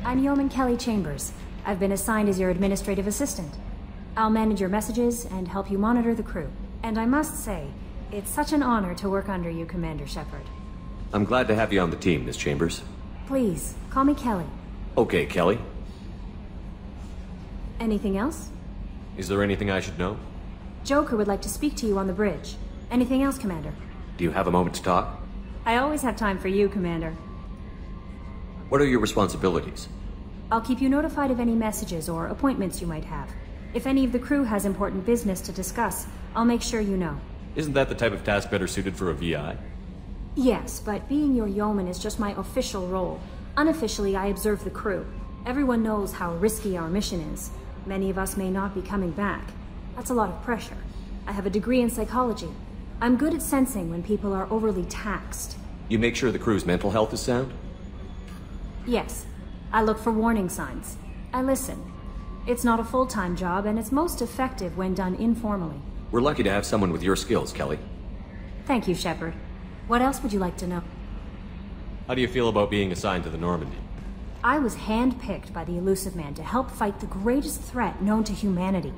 I'm Yeoman Kelly Chambers. I've been assigned as your administrative assistant. I'll manage your messages and help you monitor the crew. And I must say, it's such an honor to work under you, Commander Shepard. I'm glad to have you on the team, Miss Chambers. Please, call me Kelly. Okay, Kelly. Anything else? Is there anything I should know? Joker would like to speak to you on the bridge. Anything else, Commander? Do you have a moment to talk? I always have time for you, Commander. What are your responsibilities? I'll keep you notified of any messages or appointments you might have. If any of the crew has important business to discuss, I'll make sure you know. Isn't that the type of task better suited for a VI? Yes, but being your yeoman is just my official role. Unofficially, I observe the crew. Everyone knows how risky our mission is. Many of us may not be coming back. That's a lot of pressure. I have a degree in psychology. I'm good at sensing when people are overly taxed. You make sure the crew's mental health is sound? Yes. I look for warning signs. I listen. It's not a full-time job, and it's most effective when done informally. We're lucky to have someone with your skills, Kelly. Thank you, Shepard. What else would you like to know? How do you feel about being assigned to the Normandy? I was handpicked by the Elusive Man to help fight the greatest threat known to humanity.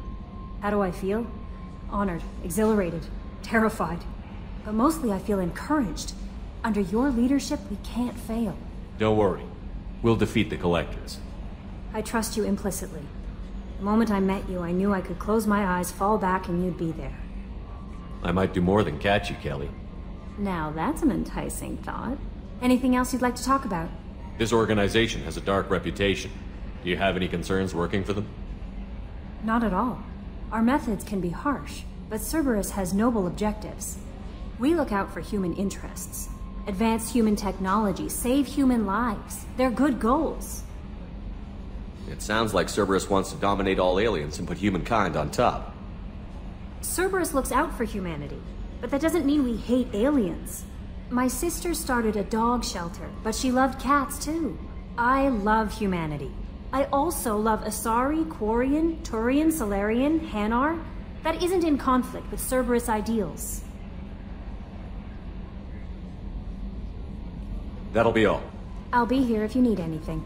How do I feel? Honored, exhilarated, terrified. But mostly I feel encouraged. Under your leadership, we can't fail. Don't worry. We'll defeat the Collectors. I trust you implicitly. The moment I met you, I knew I could close my eyes, fall back, and you'd be there. I might do more than catch you, Kelly. Now that's an enticing thought. Anything else you'd like to talk about? This organization has a dark reputation. Do you have any concerns working for them? Not at all. Our methods can be harsh, but Cerberus has noble objectives. We look out for human interests. Advance human technology, save human lives. They're good goals. It sounds like Cerberus wants to dominate all aliens and put humankind on top. Cerberus looks out for humanity, but that doesn't mean we hate aliens. My sister started a dog shelter, but she loved cats too. I love humanity. I also love Asari, Quarian, Turian, Solarian, Hanar. That isn't in conflict with Cerberus ideals. That'll be all. I'll be here if you need anything.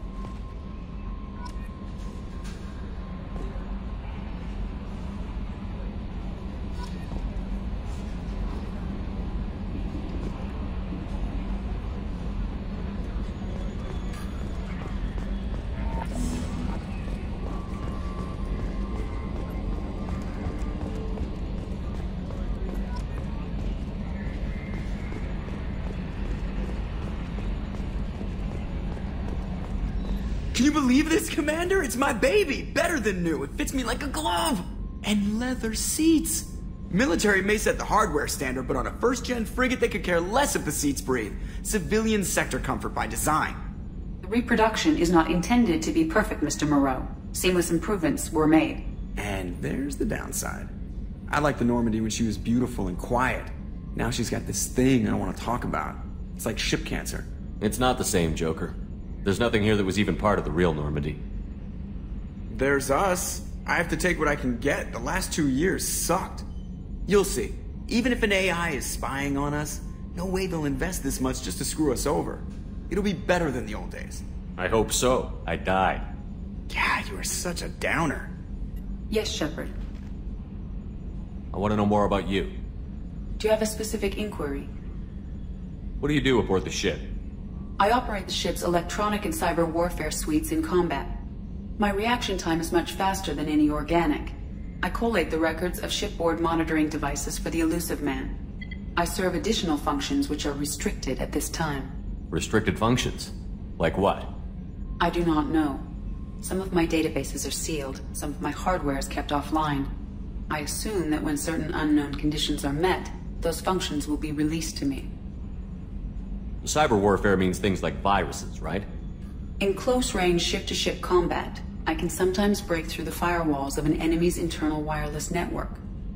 Can you believe this, Commander? It's my baby! Better than new. It fits me like a glove! And leather seats! Military may set the hardware standard, but on a first-gen frigate they could care less if the seats breathe. Civilian sector comfort by design. The reproduction is not intended to be perfect, Mr. Moreau. Seamless improvements were made. And there's the downside. I liked the Normandy when she was beautiful and quiet. Now she's got this thing I don't want to talk about. It's like ship cancer. It's not the same, Joker. There's nothing here that was even part of the real Normandy. There's us. I have to take what I can get. The last 2 years sucked. You'll see. Even if an AI is spying on us, no way they'll invest this much just to screw us over. It'll be better than the old days. I hope so. I died. God, you are such a downer. Yes, Shepard. I want to know more about you. Do you have a specific inquiry? What do you do aboard the ship? I operate the ship's electronic and cyber warfare suites in combat. My reaction time is much faster than any organic. I collate the records of shipboard monitoring devices for the Elusive Man. I serve additional functions which are restricted at this time. Restricted functions? Like what? I do not know. Some of my databases are sealed, some of my hardware is kept offline. I assume that when certain unknown conditions are met, those functions will be released to me. Cyber warfare means things like viruses, right? In close-range ship-to-ship combat, I can sometimes break through the firewalls of an enemy's internal wireless network.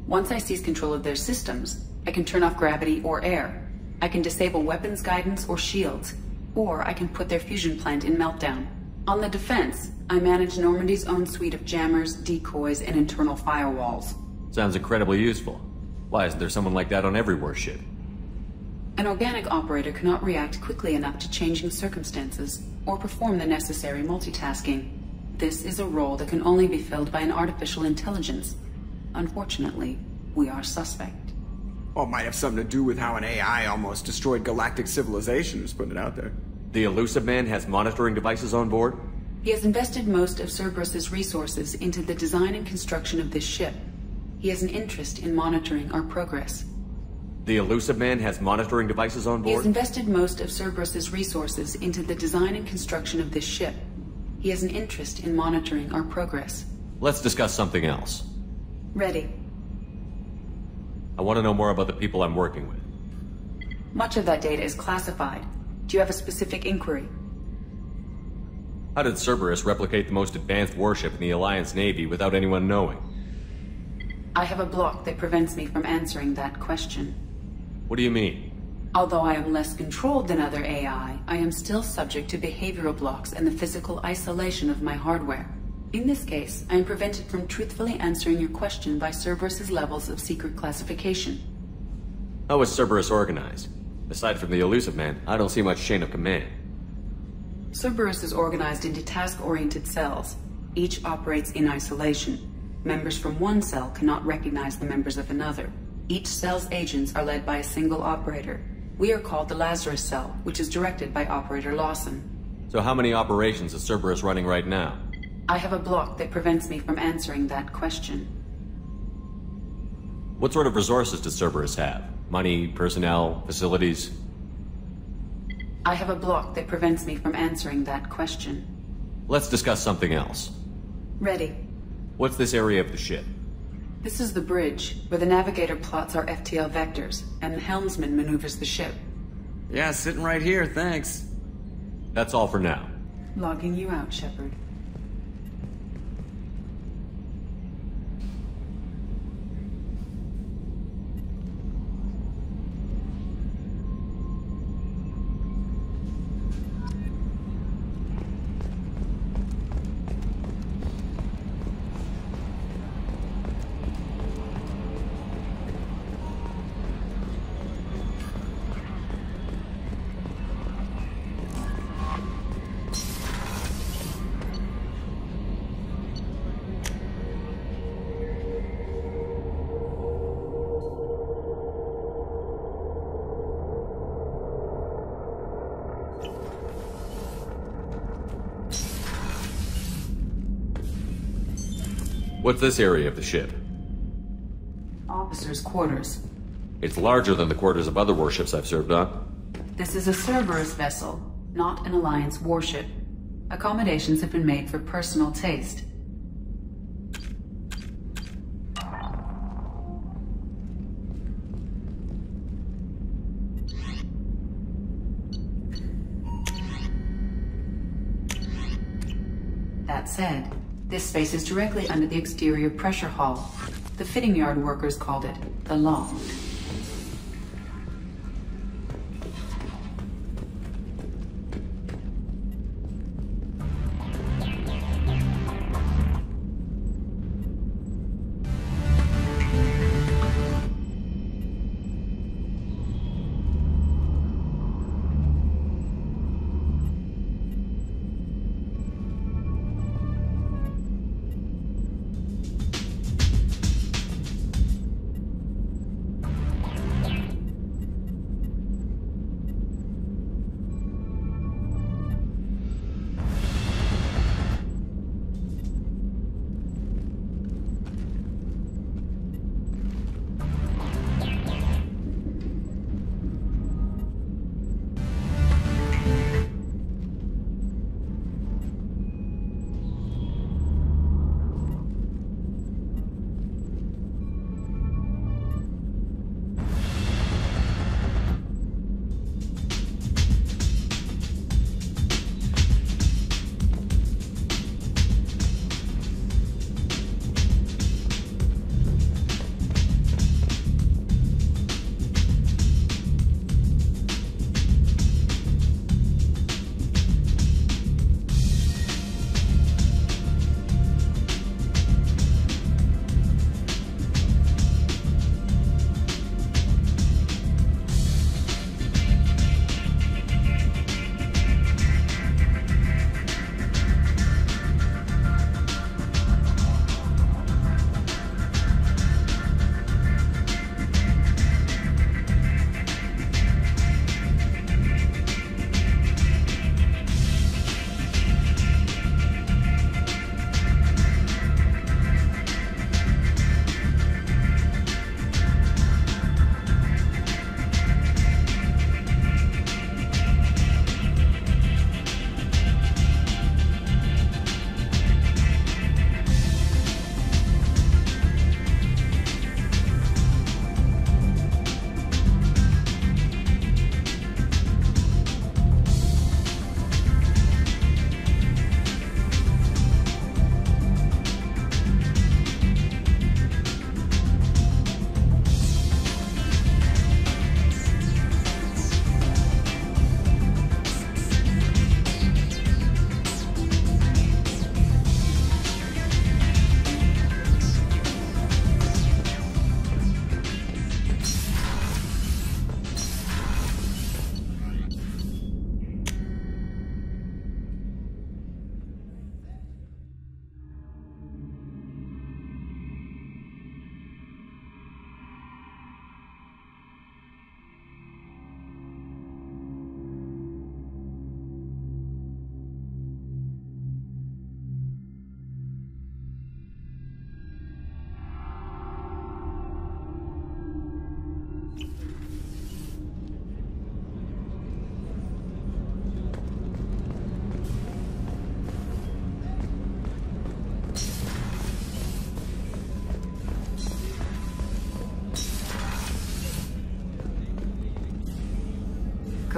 Once I seize control of their systems, I can turn off gravity or air. I can disable weapons guidance or shields, or I can put their fusion plant in meltdown. On the defense, I manage Normandy's own suite of jammers, decoys, and internal firewalls. Sounds incredibly useful. Why isn't there someone like that on every warship? An organic operator cannot react quickly enough to changing circumstances or perform the necessary multitasking. This is a role that can only be filled by an artificial intelligence. Unfortunately, we are suspect. Well, it might have something to do with how an AI almost destroyed galactic civilization, just putting it out there. The Elusive Man has monitoring devices on board? He has invested most of Cerberus's resources into the design and construction of this ship. He has an interest in monitoring our progress. The Elusive Man has monitoring devices on He has board? invested most of Cerberus's resources into the design and construction of this ship. He has an interest in monitoring our progress. Let's discuss something else. Ready. I want to know more about the people I'm working with. Much of that data is classified. Do you have a specific inquiry? How did Cerberus replicate the most advanced warship in the Alliance Navy without anyone knowing? I have a block that prevents me from answering that question. What do you mean? Although I am less controlled than other AI, I am still subject to behavioral blocks and the physical isolation of my hardware. In this case, I am prevented from truthfully answering your question by Cerberus's levels of secret classification. How is Cerberus organized? Aside from the Elusive Man, I don't see much chain of command. Cerberus is organized into task-oriented cells. Each operates in isolation. Members from one cell cannot recognize the members of another. Each cell's agents are led by a single operator. We are called the Lazarus Cell, which is directed by Operator Lawson. So how many operations is Cerberus running right now? I have a block that prevents me from answering that question. What sort of resources does Cerberus have? Money, personnel, facilities? I have a block that prevents me from answering that question. Let's discuss something else. Ready. What's this area of the ship? This is the bridge, where the navigator plots our FTL vectors, and the helmsman maneuvers the ship. Yeah, sitting right here, thanks. That's all for now. Logging you out, Shepard. What's this area of the ship? Officers' quarters. It's larger than the quarters of other warships I've served on. This is a Cerberus vessel, not an Alliance warship. Accommodations have been made for personal taste. That said, this space is directly under the exterior pressure hull. The fitting yard workers called it the loft.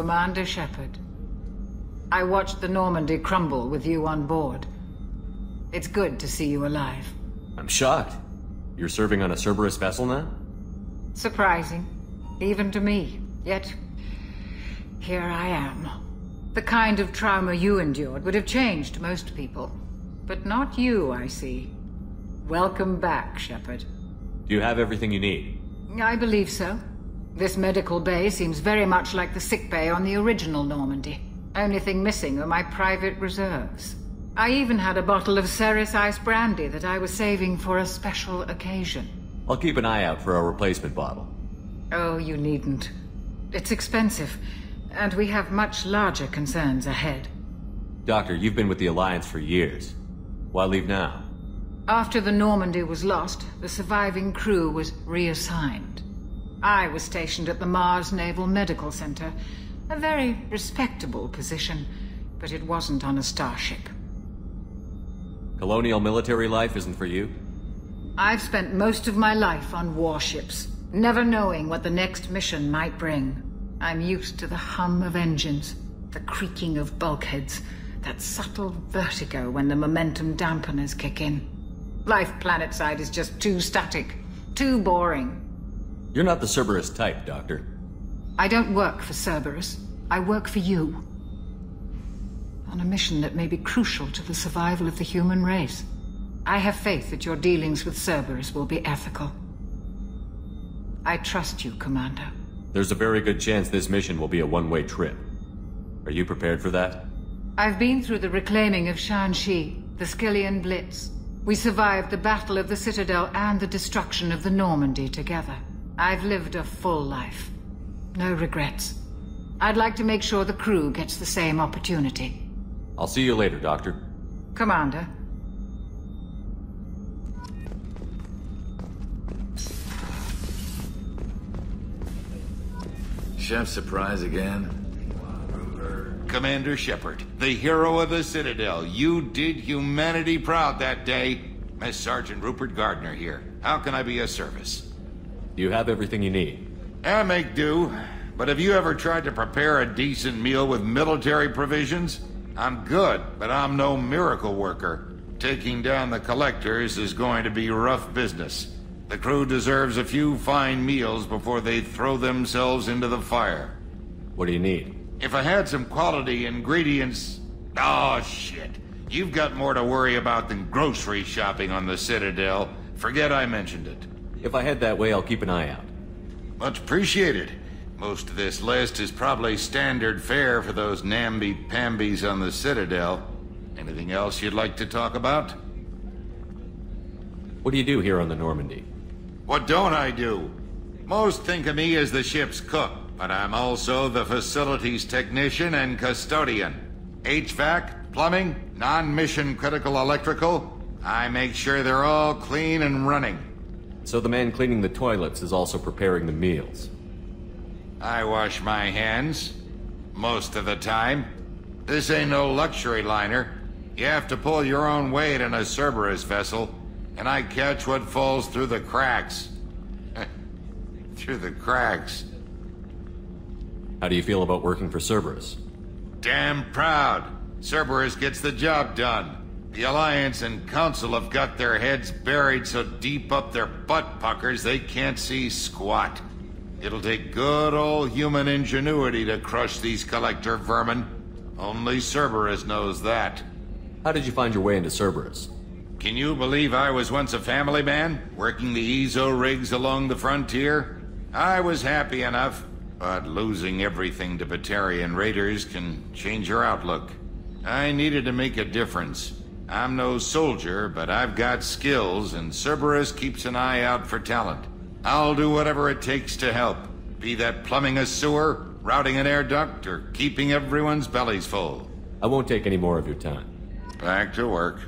Commander Shepard. I watched the Normandy crumble with you on board. It's good to see you alive. I'm shocked. You're serving on a Cerberus vessel now? Surprising, even to me. Yet, here I am. The kind of trauma you endured would have changed most people. But not you, I see. Welcome back, Shepard. Do you have everything you need? I believe so. This medical bay seems very much like the sick bay on the original Normandy. Only thing missing are my private reserves. I even had a bottle of Ceres Ice Brandy that I was saving for a special occasion. I'll keep an eye out for a replacement bottle. Oh, you needn't. It's expensive, and we have much larger concerns ahead. Doctor, you've been with the Alliance for years. Why leave now? After the Normandy was lost, the surviving crew was reassigned. I was stationed at the Mars Naval Medical Center, a very respectable position, but it wasn't on a starship. Colonial military life isn't for you? I've spent most of my life on warships, never knowing what the next mission might bring. I'm used to the hum of engines, the creaking of bulkheads, that subtle vertigo when the momentum dampeners kick in. Life planetside is just too static, too boring. You're not the Cerberus type, Doctor. I don't work for Cerberus. I work for you. On a mission that may be crucial to the survival of the human race. I have faith that your dealings with Cerberus will be ethical. I trust you, Commander. There's a very good chance this mission will be a one-way trip. Are you prepared for that? I've been through the reclaiming of Shanxi, the Skyllian Blitz. We survived the Battle of the Citadel and the destruction of the Normandy together. I've lived a full life. No regrets. I'd like to make sure the crew gets the same opportunity. I'll see you later, Doctor. Commander. Chef surprise again? Commander Shepard, the hero of the Citadel. You did humanity proud that day. Miss Sergeant Rupert Gardner here. How can I be of service? Do you have everything you need? I make do. But have you ever tried to prepare a decent meal with military provisions? I'm good, but I'm no miracle worker. Taking down the collectors is going to be rough business. The crew deserves a few fine meals before they throw themselves into the fire. What do you need? If I had some quality ingredients... Oh, shit. You've got more to worry about than grocery shopping on the Citadel. Forget I mentioned it. If I head that way, I'll keep an eye out. Much appreciated. Most of this list is probably standard fare for those namby-pambies on the Citadel. Anything else you'd like to talk about? What do you do here on the Normandy? What don't I do? Most think of me as the ship's cook, but I'm also the facilities technician and custodian. HVAC, plumbing, non-mission critical electrical. I make sure they're all clean and running. So the man cleaning the toilets is also preparing the meals. I wash my hands. Most of the time. This ain't no luxury liner. You have to pull your own weight in a Cerberus vessel, and I catch what falls through the cracks. Through the cracks. How do you feel about working for Cerberus? Damn proud. Cerberus gets the job done. The Alliance and Council have got their heads buried so deep up their butt puckers they can't see squat. It'll take good old human ingenuity to crush these collector vermin. Only Cerberus knows that. How did you find your way into Cerberus? Can you believe I was once a family man, working the Ezo rigs along the frontier? I was happy enough, but losing everything to Batarian raiders can change your outlook. I needed to make a difference. I'm no soldier, but I've got skills, and Cerberus keeps an eye out for talent. I'll do whatever it takes to help, be that plumbing a sewer, routing an air duct, or keeping everyone's bellies full. I won't take any more of your time. Back to work.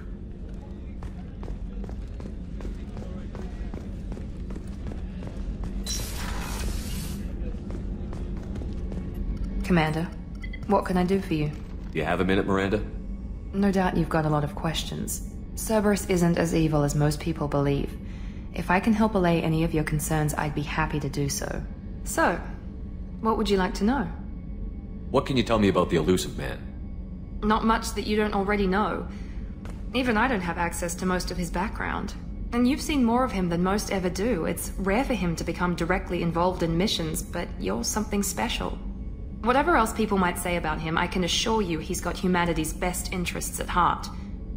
Commander, what can I do for you? Do you have a minute, Miranda? No doubt you've got a lot of questions. Cerberus isn't as evil as most people believe. If I can help allay any of your concerns, I'd be happy to do so. So, what would you like to know? What can you tell me about the elusive man? Not much that you don't already know. Even I don't have access to most of his background. And you've seen more of him than most ever do. It's rare for him to become directly involved in missions, but you're something special. Whatever else people might say about him, I can assure you he's got humanity's best interests at heart.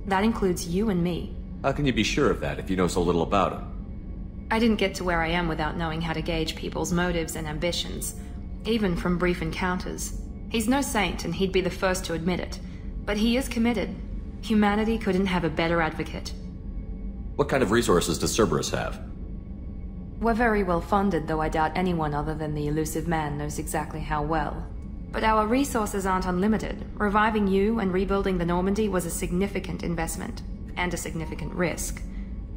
That includes you and me. How can you be sure of that if you know so little about him? I didn't get to where I am without knowing how to gauge people's motives and ambitions, even from brief encounters. He's no saint, and he'd be the first to admit it. But he is committed. Humanity couldn't have a better advocate. What kind of resources does Cerberus have? We're very well funded, though I doubt anyone other than the elusive man knows exactly how well. But our resources aren't unlimited. Reviving you and rebuilding the Normandy was a significant investment, and a significant risk.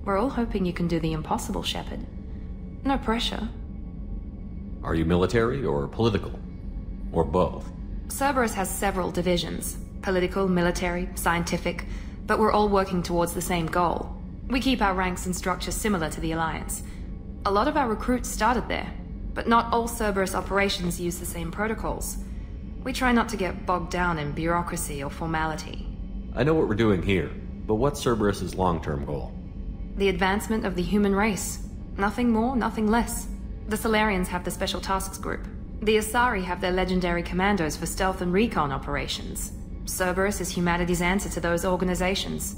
We're all hoping you can do the impossible, Shepard. No pressure. Are you military or political? Or both? Cerberus has several divisions. Political, military, scientific, but we're all working towards the same goal. We keep our ranks and structure similar to the Alliance. A lot of our recruits started there, but not all Cerberus operations use the same protocols. We try not to get bogged down in bureaucracy or formality. I know what we're doing here, but what's Cerberus's long-term goal? The advancement of the human race. Nothing more, nothing less. The Solarians have the Special Tasks Group. The Asari have their legendary commandos for stealth and recon operations. Cerberus is humanity's answer to those organizations.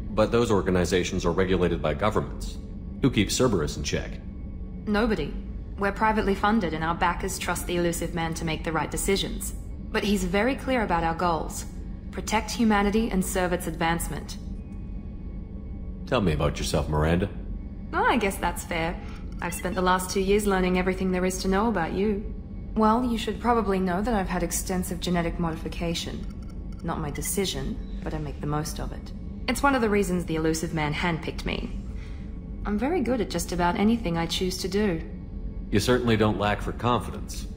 But those organizations are regulated by governments. Who keeps Cerberus in check? Nobody. We're privately funded, and our backers trust the elusive man to make the right decisions. But he's very clear about our goals. Protect humanity and serve its advancement. Tell me about yourself, Miranda. Oh, I guess that's fair. I've spent the last 2 years learning everything there is to know about you. Well, you should probably know that I've had extensive genetic modification. Not my decision, but I make the most of it. It's one of the reasons the elusive man handpicked me. I'm very good at just about anything I choose to do. You certainly don't lack for confidence.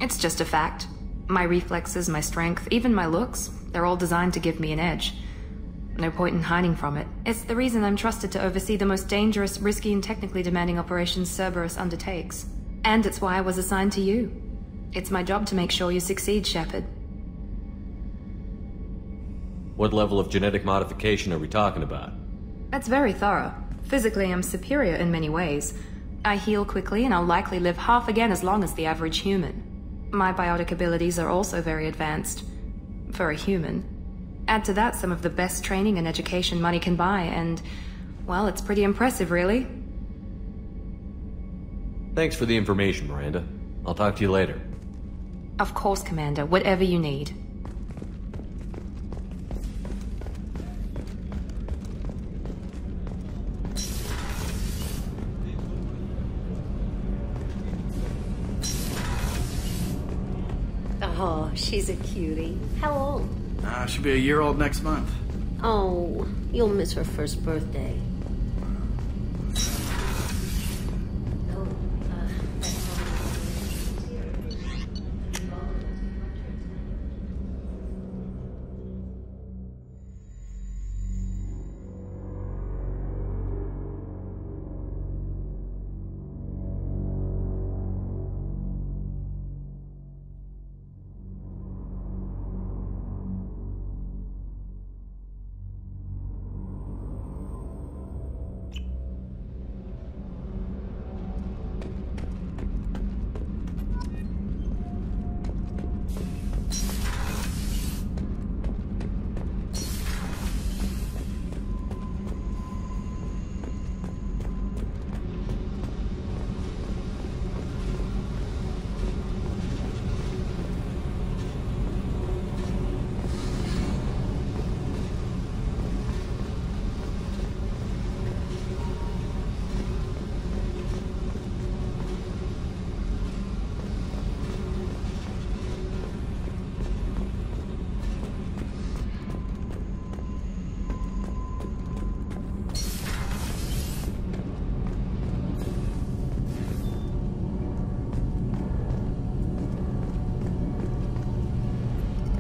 It's just a fact. My reflexes, my strength, even my looks, they're all designed to give me an edge. No point in hiding from it. It's the reason I'm trusted to oversee the most dangerous, risky, and technically demanding operations Cerberus undertakes. And it's why I was assigned to you. It's my job to make sure you succeed, Shepard. What level of genetic modification are we talking about? That's very thorough. Physically, I'm superior in many ways. I heal quickly, and I'll likely live half again as long as the average human. My biotic abilities are also very advanced. For a human. Add to that some of the best training and education money can buy, and, well, it's pretty impressive, really. Thanks for the information, Miranda. I'll talk to you later. Of course, Commander. Whatever you need. Oh, she's a cutie. How old? She'll be a year old next month. Oh, you'll miss her first birthday.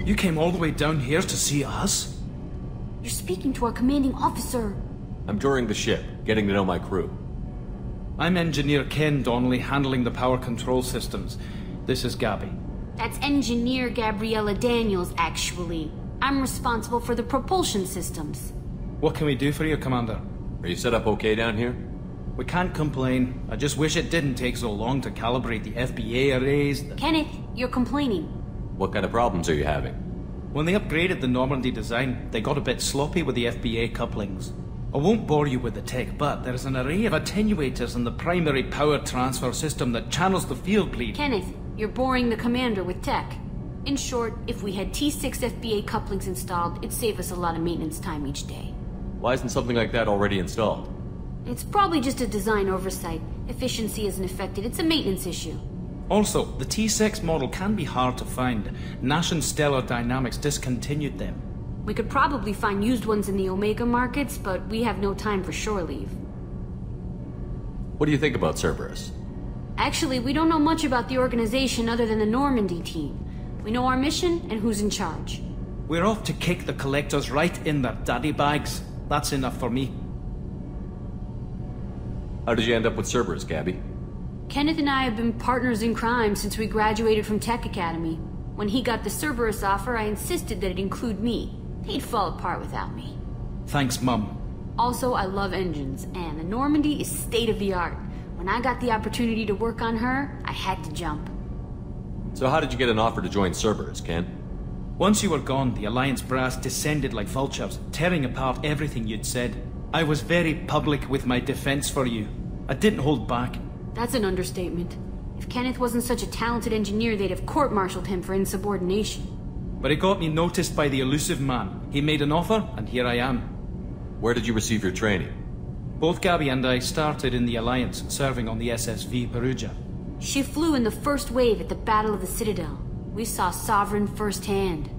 You came all the way down here to see us? You're speaking to our commanding officer. I'm touring the ship, getting to know my crew. I'm Engineer Ken Donnelly, handling the power control systems. This is Gabby. That's Engineer Gabriella Daniels, actually. I'm responsible for the propulsion systems. What can we do for you, Commander? Are you set up okay down here? We can't complain. I just wish it didn't take so long to calibrate the FBA arrays. Kenneth, you're complaining. What kind of problems are you having? When they upgraded the Normandy design, they got a bit sloppy with the FBA couplings. I won't bore you with the tech, but there is an array of attenuators in the primary power transfer system that channels the field bleed. Kenneth, you're boring the commander with tech. In short, if we had T6 FBA couplings installed, it'd save us a lot of maintenance time each day. Why isn't something like that already installed? It's probably just a design oversight. Efficiency isn't affected, it's a maintenance issue. Also, the T6 model can be hard to find. Nash and Stellar Dynamics discontinued them. We could probably find used ones in the Omega markets, but we have no time for shore leave. What do you think about Cerberus? Actually, we don't know much about the organization other than the Normandy team. We know our mission and who's in charge. We're off to kick the collectors right in their daddy bags. That's enough for me. How did you end up with Cerberus, Gabby? Kenneth and I have been partners in crime since we graduated from Tech Academy. When he got the Cerberus offer, I insisted that it include me. He'd fall apart without me. Thanks, Mum. Also, I love engines, and the Normandy is state-of-the-art. When I got the opportunity to work on her, I had to jump. So how did you get an offer to join Cerberus, Ken? Once you were gone, the Alliance brass descended like vultures, tearing apart everything you'd said. I was very public with my defense for you. I didn't hold back. That's an understatement. If Kenneth wasn't such a talented engineer, they'd have court-martialed him for insubordination. But it got me noticed by the elusive man. He made an offer, and here I am. Where did you receive your training? Both Gabby and I started in the Alliance, serving on the SSV Perugia. She flew in the first wave at the Battle of the Citadel. We saw Sovereign firsthand.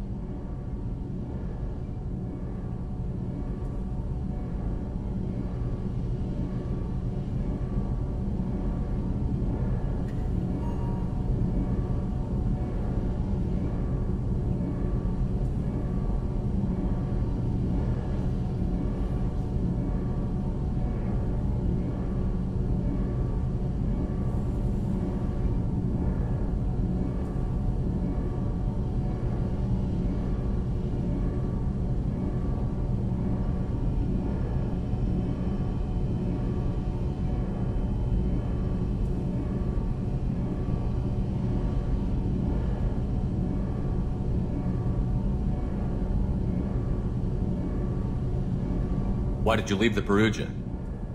Why did you leave the Perugia?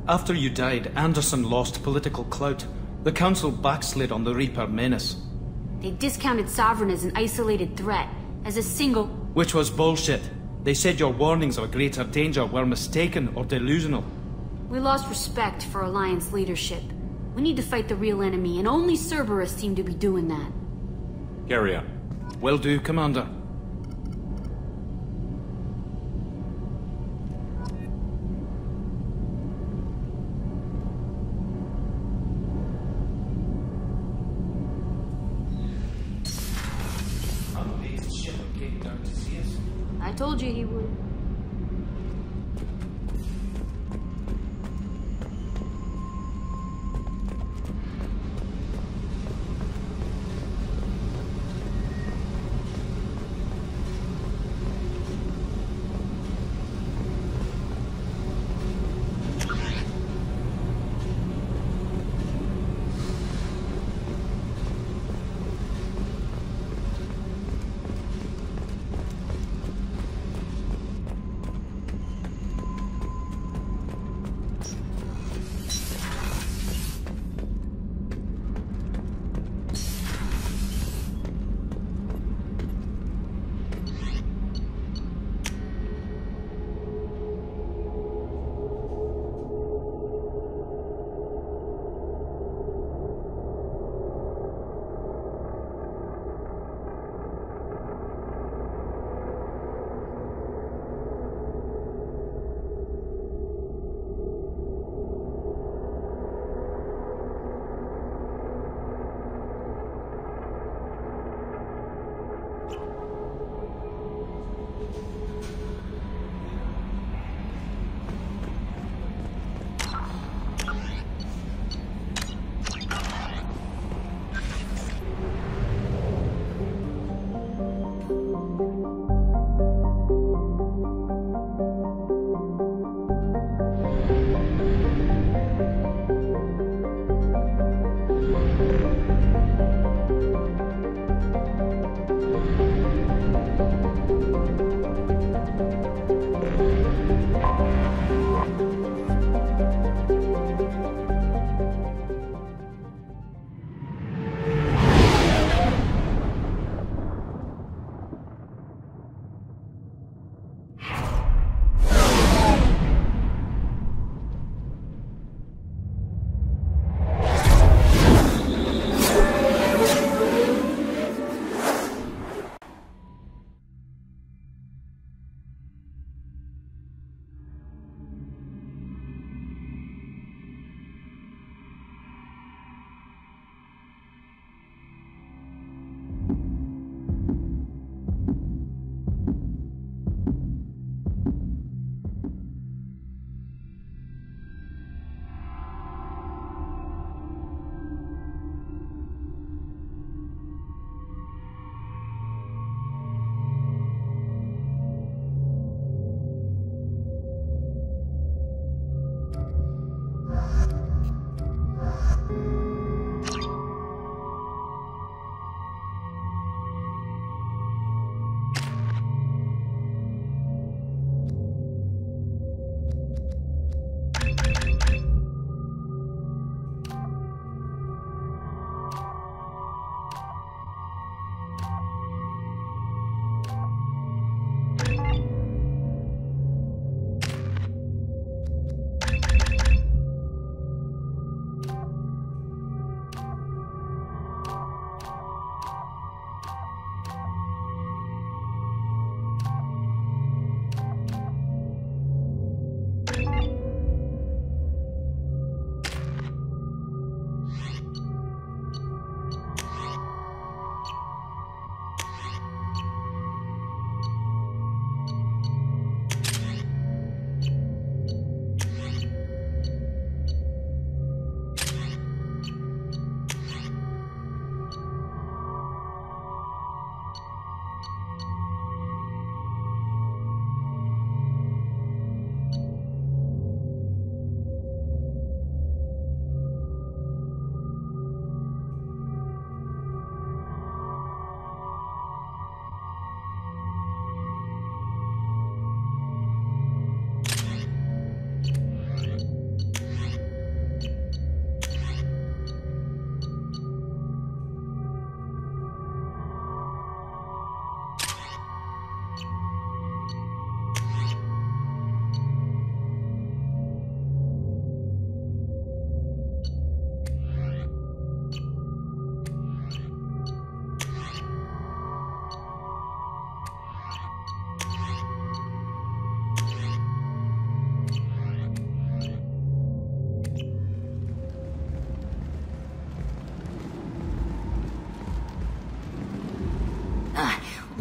After you died, Anderson lost political clout. The Council backslid on the Reaper menace. They discounted Sovereign as an isolated threat, as a single... Which was bullshit. They said your warnings of a greater danger were mistaken or delusional. We lost respect for Alliance leadership. We need to fight the real enemy, and only Cerberus seem to be doing that. Carry on. Will do, Commander. I told you he would.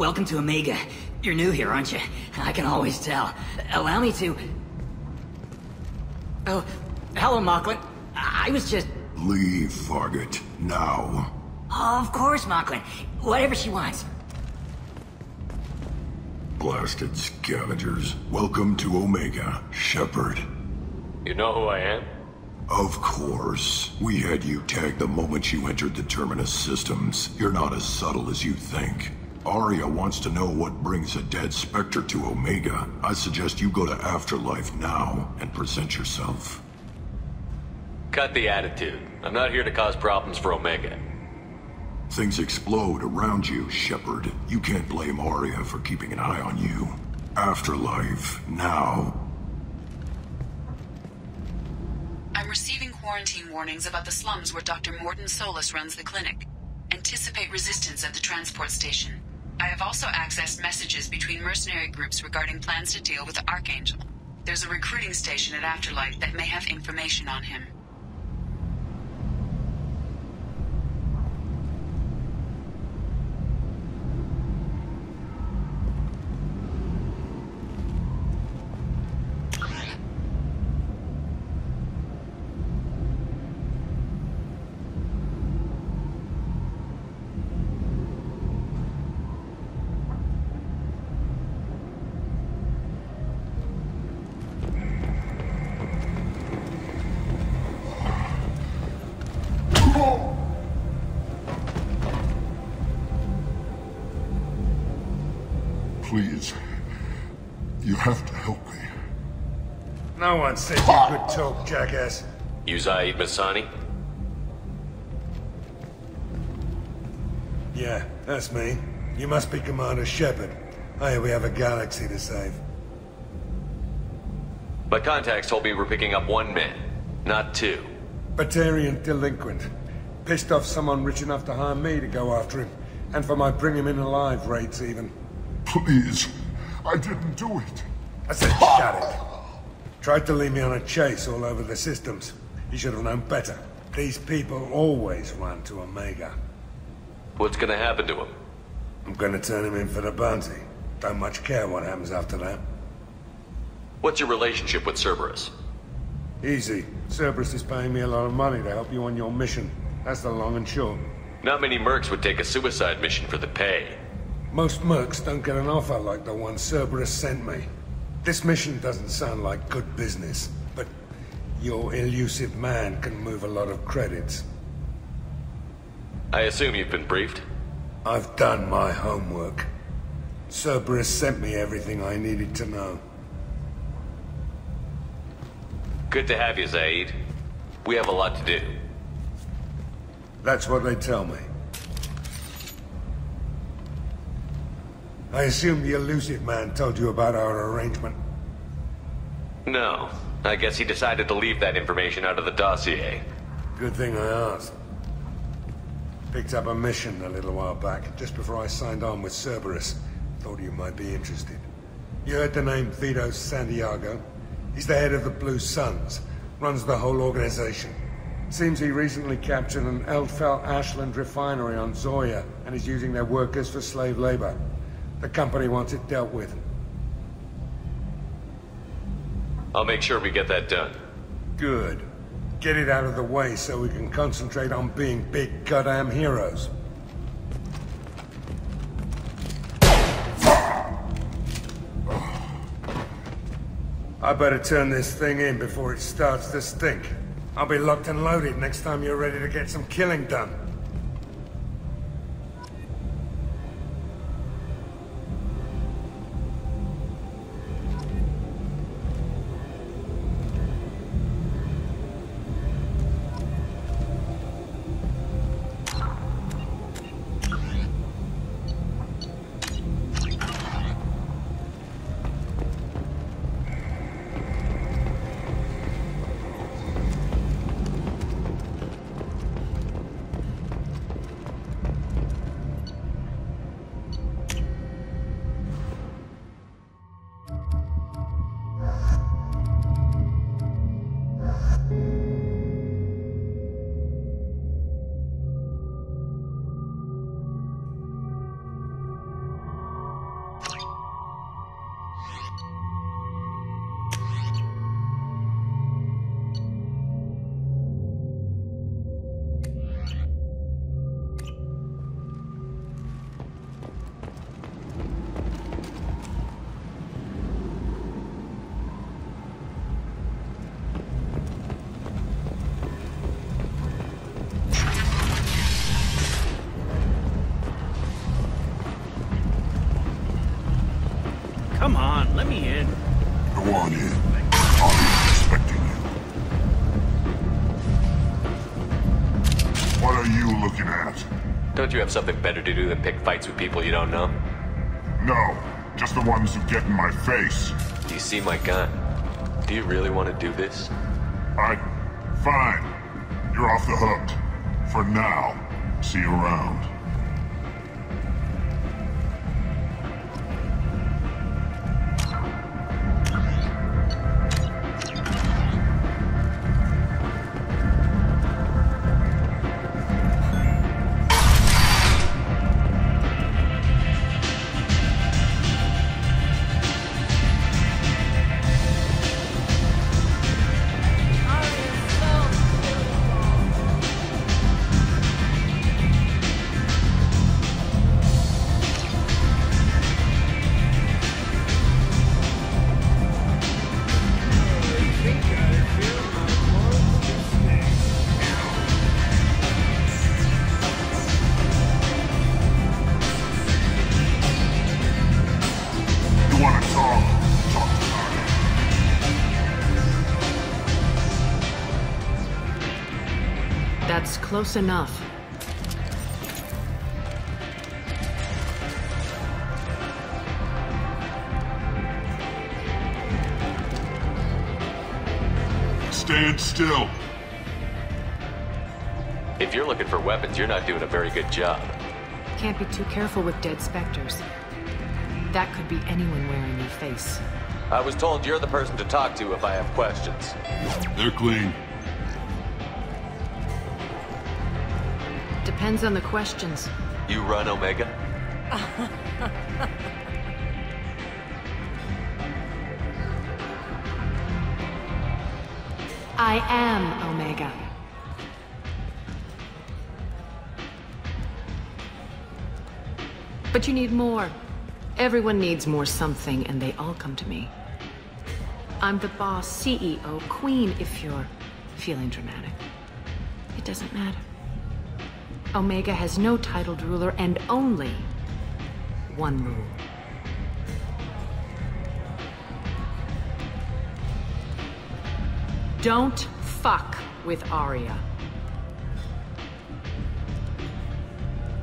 welcome to Omega. You're new here, aren't you? I can always tell. Allow me to... Oh, hello, Mocklin. I was just... Leave, Fargate. Now. Of course, Mocklin. Whatever she wants. Blasted scavengers. Welcome to Omega, Shepard. You know who I am? Of course. We had you tagged the moment you entered the Terminus systems. You're not as subtle as you think. Arya wants to know what brings a dead Spectre to Omega. I suggest you go to Afterlife now and present yourself. Cut the attitude. I'm not here to cause problems for Omega. Things explode around you, Shepard. You can't blame Arya for keeping an eye on you. Afterlife, now. I'm receiving quarantine warnings about the slums where Dr. Mordin Solus runs the clinic. Anticipate resistance at the transport station. I have also accessed messages between mercenary groups regarding plans to deal with the Archangel. There's a recruiting station at Afterlife that may have information on him. Please. You have to help me. No one said you could talk, jackass. You Zaid Masani? Yeah, that's me. You must be Commander Shepard. Hey, we have a galaxy to save. My contacts told me we're picking up one man, not two. Batarian delinquent. Pissed off someone rich enough to hire me to go after him. And for my bring him in alive rates even. Please. I didn't do it. I said shut it. Tried to lead me on a chase all over the systems. You should have known better. These people always run to Omega. What's gonna happen to him? I'm gonna turn him in for the bounty. Don't much care what happens after that. What's your relationship with Cerberus? Easy. Cerberus is paying me a lot of money to help you on your mission. That's the long and short. Not many mercs would take a suicide mission for the pay. Most mercs don't get an offer like the one Cerberus sent me. This mission doesn't sound like good business, but your elusive man can move a lot of credits. I assume you've been briefed? I've done my homework. Cerberus sent me everything I needed to know. Good to have you, Zaid. We have a lot to do. That's what they tell me. I assume the elusive man told you about our arrangement. No. I guess he decided to leave that information out of the dossier. Good thing I asked. Picked up a mission a little while back, just before I signed on with Cerberus. Thought you might be interested. You heard the name Vito Santiago? He's the head of the Blue Suns. Runs the whole organization. Seems he recently captured an Eldfell Ashland refinery on Zoya and is using their workers for slave labor. The company wants it dealt with. I'll make sure we get that done. Good. Get it out of the way so we can concentrate on being big goddamn heroes. I better turn this thing in before it starts to stink. I'll be locked and loaded next time you're ready to get some killing done. Let me in. Go on in. I'll be expecting you. What are you looking at? Don't you have something better to do than pick fights with people you don't know? No, just the ones who get in my face. Do you see my gun? Do you really want to do this? Fine. You're off the hook. For now. See you around. That's close enough. Stand still. If you're looking for weapons, you're not doing a very good job. Can't be too careful with dead specters. That could be anyone wearing your face. I was told you're the person to talk to if I have questions. They're clean. Depends on the questions. You run Omega? I am Omega. But you need more. Everyone needs more something, and they all come to me. I'm the boss, CEO, queen, if you're feeling dramatic. It doesn't matter. Omega has no titled ruler and only one rule. Don't fuck with Arya.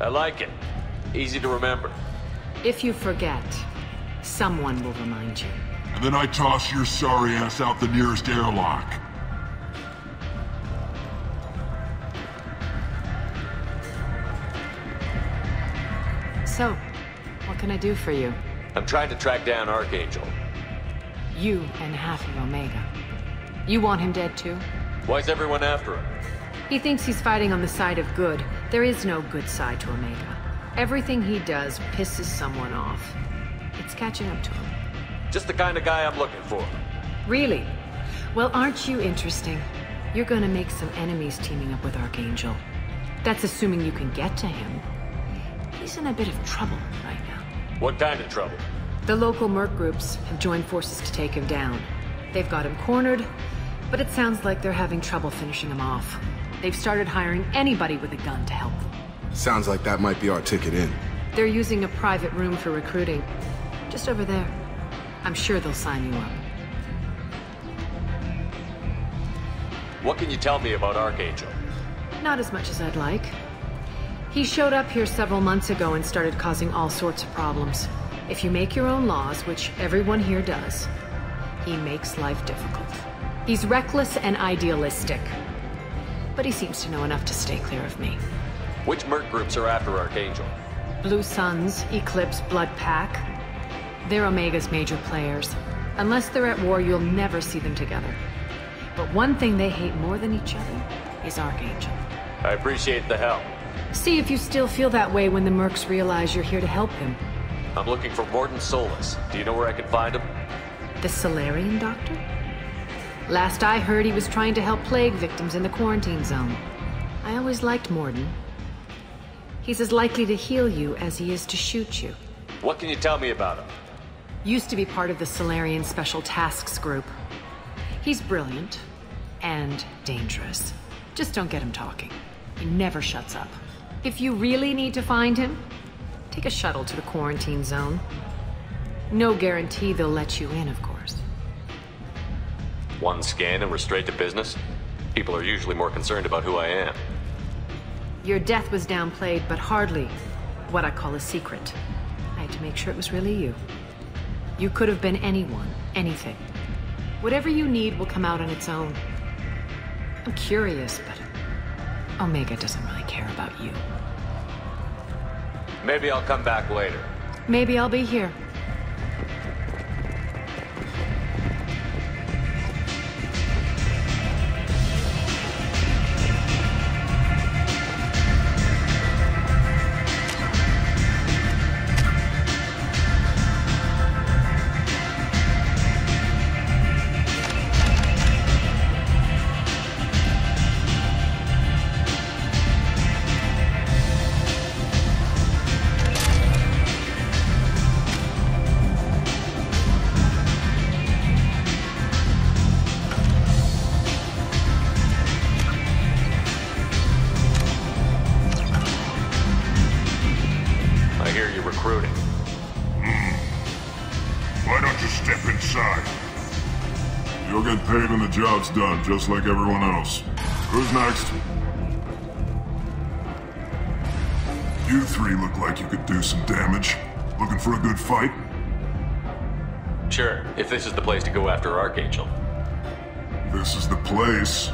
I like it. Easy to remember. If you forget, someone will remind you. And then I toss your sorry ass out the nearest airlock. So, what can I do for you? I'm trying to track down Archangel. You and half of Omega. You want him dead too? Why's everyone after him? He thinks he's fighting on the side of good. There is no good side to Omega. Everything he does pisses someone off. It's catching up to him. Just the kind of guy I'm looking for. Really? Well, aren't you interesting? You're gonna make some enemies teaming up with Archangel. That's assuming you can get to him. He's in a bit of trouble right now. What kind of trouble? The local merc groups have joined forces to take him down. They've got him cornered, but it sounds like they're having trouble finishing him off. They've started hiring anybody with a gun to help them. Sounds like that might be our ticket in. They're using a private room for recruiting. Just over there. I'm sure they'll sign you up. What can you tell me about Archangel? Not as much as I'd like. He showed up here several months ago and started causing all sorts of problems. If you make your own laws, which everyone here does, he makes life difficult. He's reckless and idealistic. But he seems to know enough to stay clear of me. Which merc groups are after Archangel? Blue Suns, Eclipse, Blood Pack. They're Omega's major players. Unless they're at war, you'll never see them together. But one thing they hate more than each other is Archangel. I appreciate the help. See if you still feel that way when the mercs realize you're here to help him. I'm looking for Morton Solus. Do you know where I can find him? The Solarian doctor? Last I heard, he was trying to help plague victims in the quarantine zone. I always liked Morden. He's as likely to heal you as he is to shoot you. What can you tell me about him? Used to be part of the Solarian Special Tasks Group. He's brilliant and dangerous. Just don't get him talking. He never shuts up. If you really need to find him, take a shuttle to the quarantine zone. No guarantee they'll let you in, of course. One scan and we're straight to business? People are usually more concerned about who I am. Your death was downplayed, but hardly what I call a secret. I had to make sure it was really you. You could have been anyone, anything. Whatever you need will come out on its own. I'm curious, but Omega doesn't really care about you. Maybe I'll come back later. Maybe I'll be here. Job's done, just like everyone else. Who's next? You three look like you could do some damage. Looking for a good fight? Sure, if this is the place to go after Archangel. This is the place.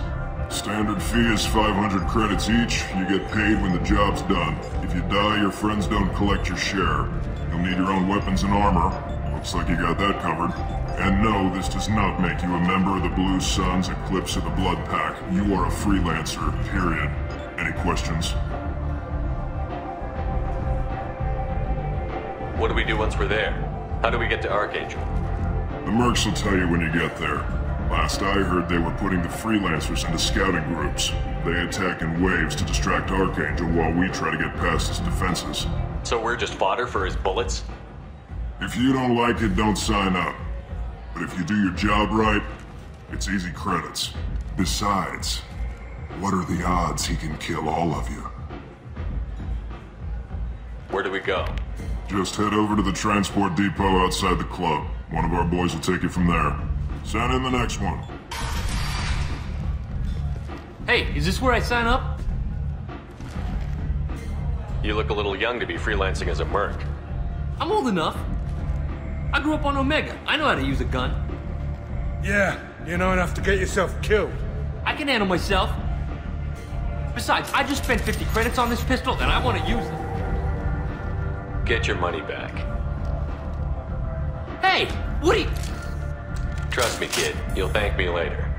Standard fee is 500 credits each. You get paid when the job's done. If you die, your friends don't collect your share. You'll need your own weapons and armor. Looks like you got that covered. And no, this does not make you a member of the Blue Suns, Eclipse, or the Blood Pack. You are a freelancer, period. Any questions? What do we do once we're there? How do we get to Archangel? The mercs will tell you when you get there. Last I heard, they were putting the freelancers into scouting groups. They attack in waves to distract Archangel while we try to get past his defenses. So we're just fodder for his bullets? If you don't like it, don't sign up. But if you do your job right, it's easy credits. Besides, what are the odds he can kill all of you? Where do we go? Just head over to the transport depot outside the club. One of our boys will take you from there. Send in the next one. Hey, is this where I sign up? You look a little young to be freelancing as a merc. I'm old enough. I grew up on Omega. I know how to use a gun. Yeah, you know enough to get yourself killed. I can handle myself. Besides, I just spent 50 credits on this pistol, and I want to use it. Get your money back. Hey, what are you... Trust me, kid. You'll thank me later.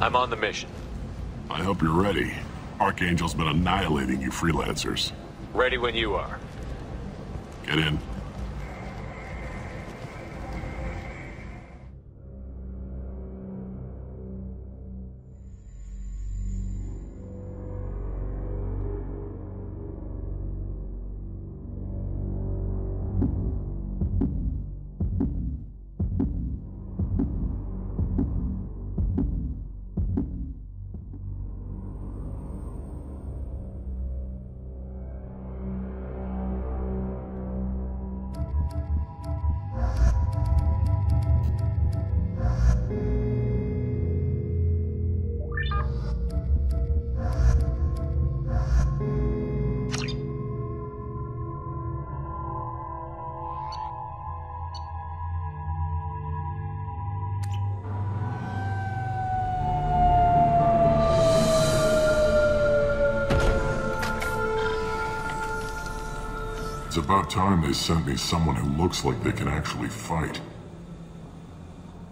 I'm on the mission. I hope you're ready. Archangel's been annihilating you freelancers. Ready when you are. Get in. It's about time they sent me someone who looks like they can actually fight.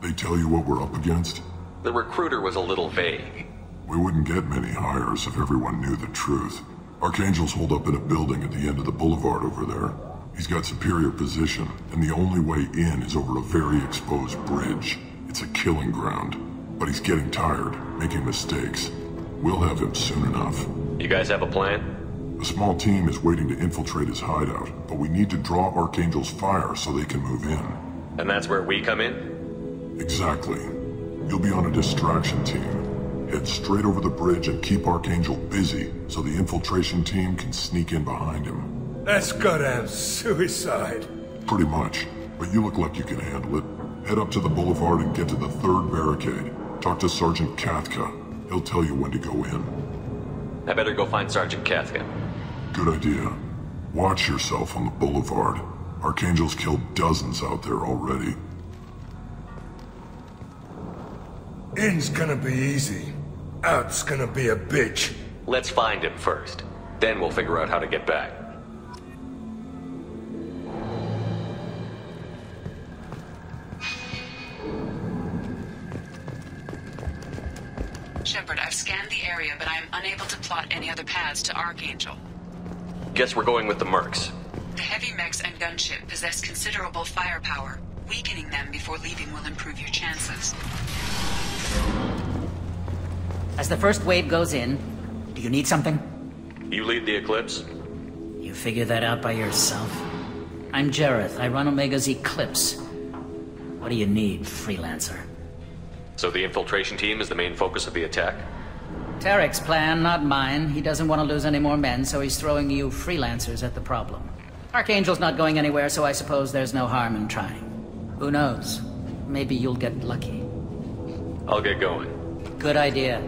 They tell you what we're up against? The recruiter was a little vague. We wouldn't get many hires if everyone knew the truth. Archangel's holed up in a building at the end of the boulevard over there. He's got superior position, and the only way in is over a very exposed bridge. It's a killing ground. But he's getting tired, making mistakes. We'll have him soon enough. You guys have a plan? A small team is waiting to infiltrate his hideout, but we need to draw Archangel's fire so they can move in. And that's where we come in? Exactly. You'll be on a distraction team. Head straight over the bridge and keep Archangel busy so the infiltration team can sneak in behind him. That's goddamn suicide. Pretty much, but you look like you can handle it. Head up to the boulevard and get to the 3rd barricade. Talk to Sergeant Kathka. He'll tell you when to go in. I better go find Sergeant Kathka. Good idea. Watch yourself on the boulevard. Archangel's killed dozens out there already. In's gonna be easy. Out's gonna be a bitch. Let's find him first. Then we'll figure out how to get back. Shepard, I've scanned the area, but I am unable to plot any other paths to Archangel. Guess we're going with the mercs. The heavy mechs and gunship possess considerable firepower. Weakening them before leaving will improve your chances. As the first wave goes in, do you need something? You lead the Eclipse? You figure that out by yourself. I'm Jareth. I run Omega's Eclipse. What do you need, freelancer? So the infiltration team is the main focus of the attack? Tarek's plan, not mine. He doesn't want to lose any more men, so he's throwing you freelancers at the problem. Archangel's not going anywhere, so I suppose there's no harm in trying. Who knows? Maybe you'll get lucky. I'll get going. Good idea.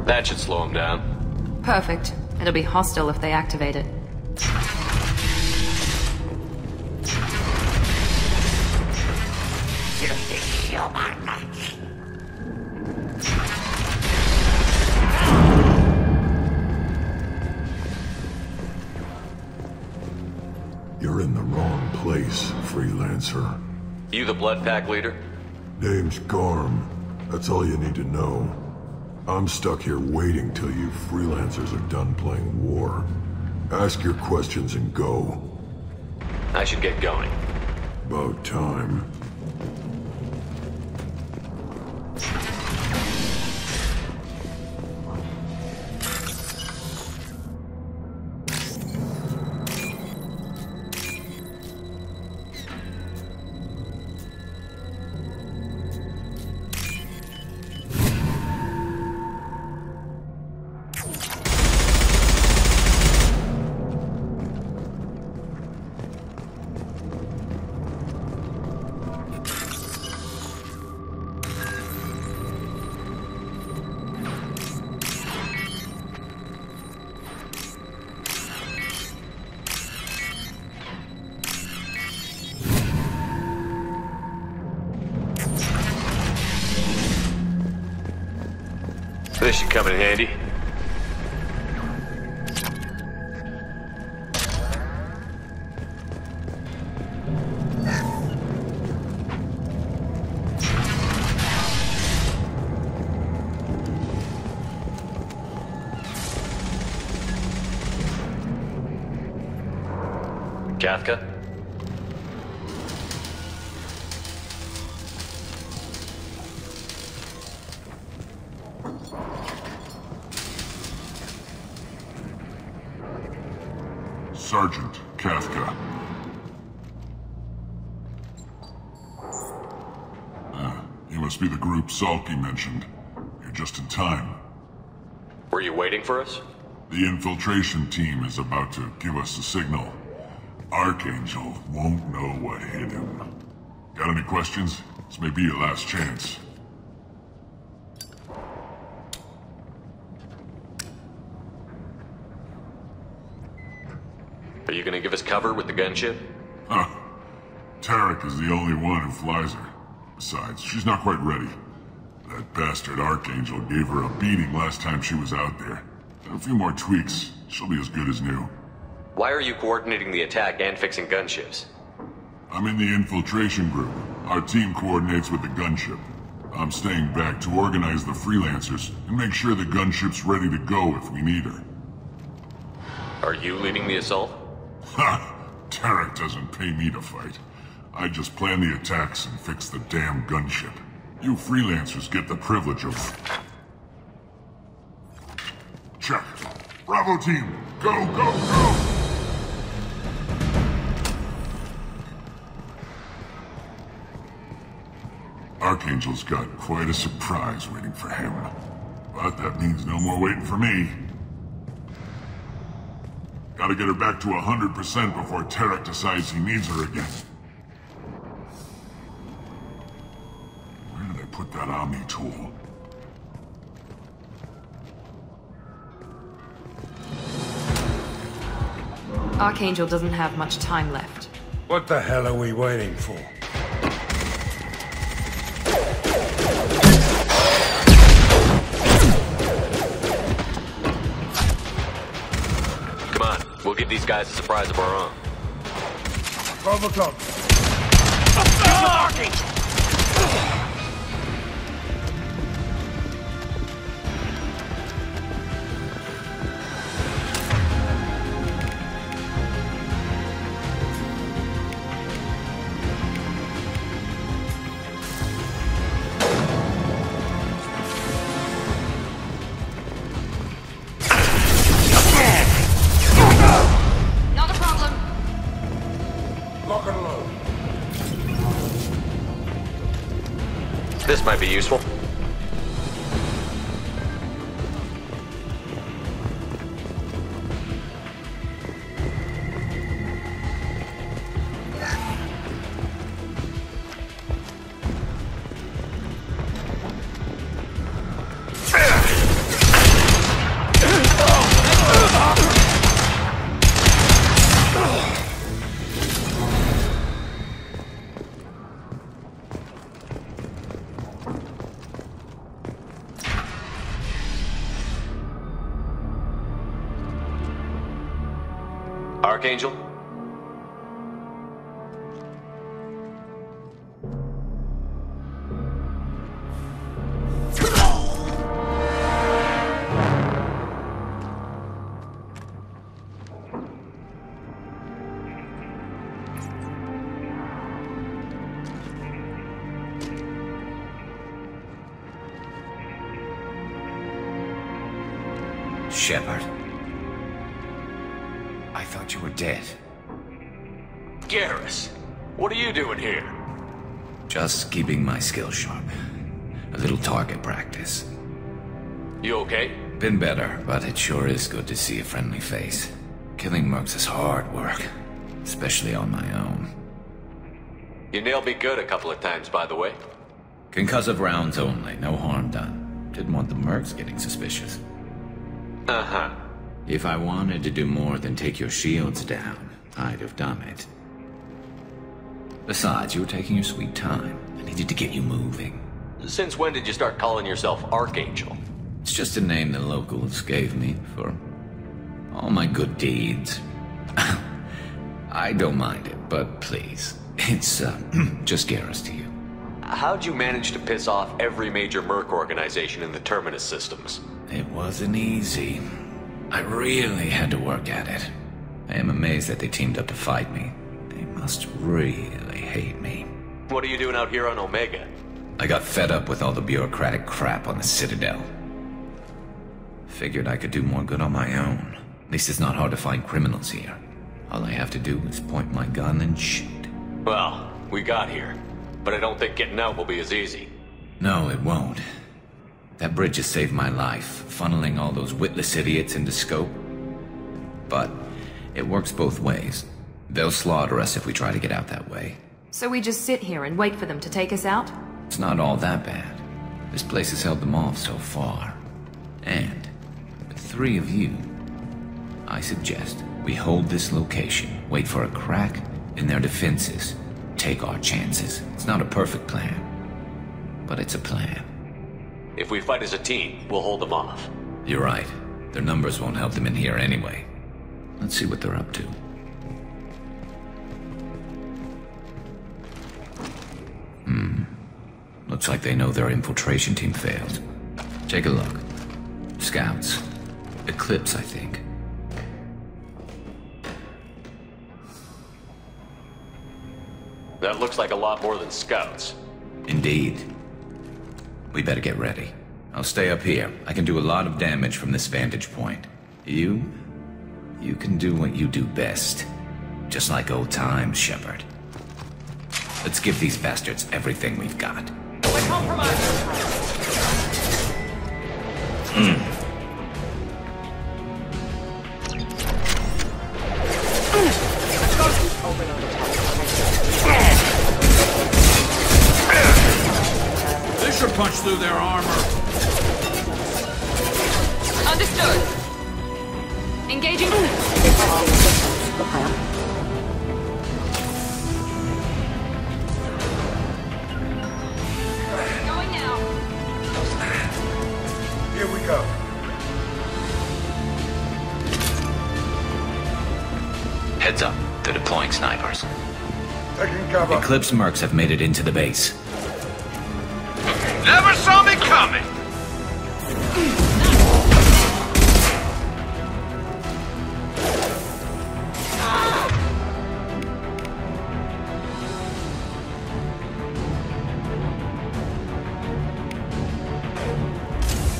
That should slow them down. Perfect. It'll be hostile if they activate it. You're in the wrong place, freelancer. You the Blood Pack leader? Name's Garm. That's all you need to know. I'm stuck here waiting till you freelancers are done playing war. Ask your questions and go. I should get going. About time. This should come in handy. Kafka? Sergeant Kafka. You must be the group Salky mentioned. You're just in time. Were you waiting for us? The infiltration team is about to give us a signal. Archangel won't know what hit him. Got any questions? This may be your last chance. Are you gonna give us cover with the gunship? Huh. Tarek is the only one who flies her. Besides, she's not quite ready. That bastard Archangel gave her a beating last time she was out there. A few more tweaks, she'll be as good as new. Why are you coordinating the attack and fixing gunships? I'm in the infiltration group. Our team coordinates with the gunship. I'm staying back to organize the freelancers and make sure the gunship's ready to go if we need her. Are you leading the assault? Ha! Tarek doesn't pay me to fight. I just plan the attacks and fix the damn gunship. You freelancers get the privilege of... Check. Bravo team, go, go, go! Archangel's got quite a surprise waiting for him. But that means no more waiting for me. Gotta get her back to 100% before Tarek decides he needs her again. Where did I put that Omni tool? Archangel doesn't have much time left. What the hell are we waiting for? Come on, we'll give these guys a surprise of our own. 12 o'clock. Archangel! Not a problem. Lock and load. This might be useful. Archangel? Shepard. I thought you were dead. Garrus, what are you doing here? Just keeping my skills sharp. A little target practice. You okay? Been better, but it sure is good to see a friendly face. Killing mercs is hard work, especially on my own. You nailed me good a couple of times, by the way. Concussive rounds only, no harm done. Didn't want the mercs getting suspicious. Uh-huh. If I wanted to do more than take your shields down, I'd have done it. Besides, you were taking your sweet time. I needed to get you moving. Since when did you start calling yourself Archangel? It's just a name the locals gave me for all my good deeds. I don't mind it, but please, it's just Garrus to you. How'd you manage to piss off every major merc organization in the Terminus systems? It wasn't easy. I really had to work at it. I am amazed that they teamed up to fight me. must really hate me. What are you doing out here on Omega? I got fed up with all the bureaucratic crap on the Citadel. Figured I could do more good on my own. At least it's not hard to find criminals here. All I have to do is point my gun and shoot. Well, we got here. But I don't think getting out will be as easy. No, it won't. That bridge has saved my life, funneling all those witless idiots into scope. But it works both ways. They'll slaughter us if we try to get out that way. So we just sit here and wait for them to take us out? It's not all that bad. This place has held them off so far. And with 3 of you, I suggest we hold this location, wait for a crack in their defenses, take our chances. It's not a perfect plan, but it's a plan. If we fight as a team, we'll hold them off. You're right. Their numbers won't help them in here anyway. Let's see what they're up to. Looks like they know their infiltration team failed. Take a look. Scouts. Eclipse, I think. That looks like a lot more than scouts. Indeed. We better get ready. I'll stay up here. I can do a lot of damage from this vantage point. You can do what you do best. Just like old times, Shepard. Let's give these bastards everything we've got. We're compromised! This should punch through their armor. Understood. Engaging. Going now. Here we go. Heads up. They're deploying snipers. Taking cover. Eclipse mercs have made it into the base. Never saw me coming!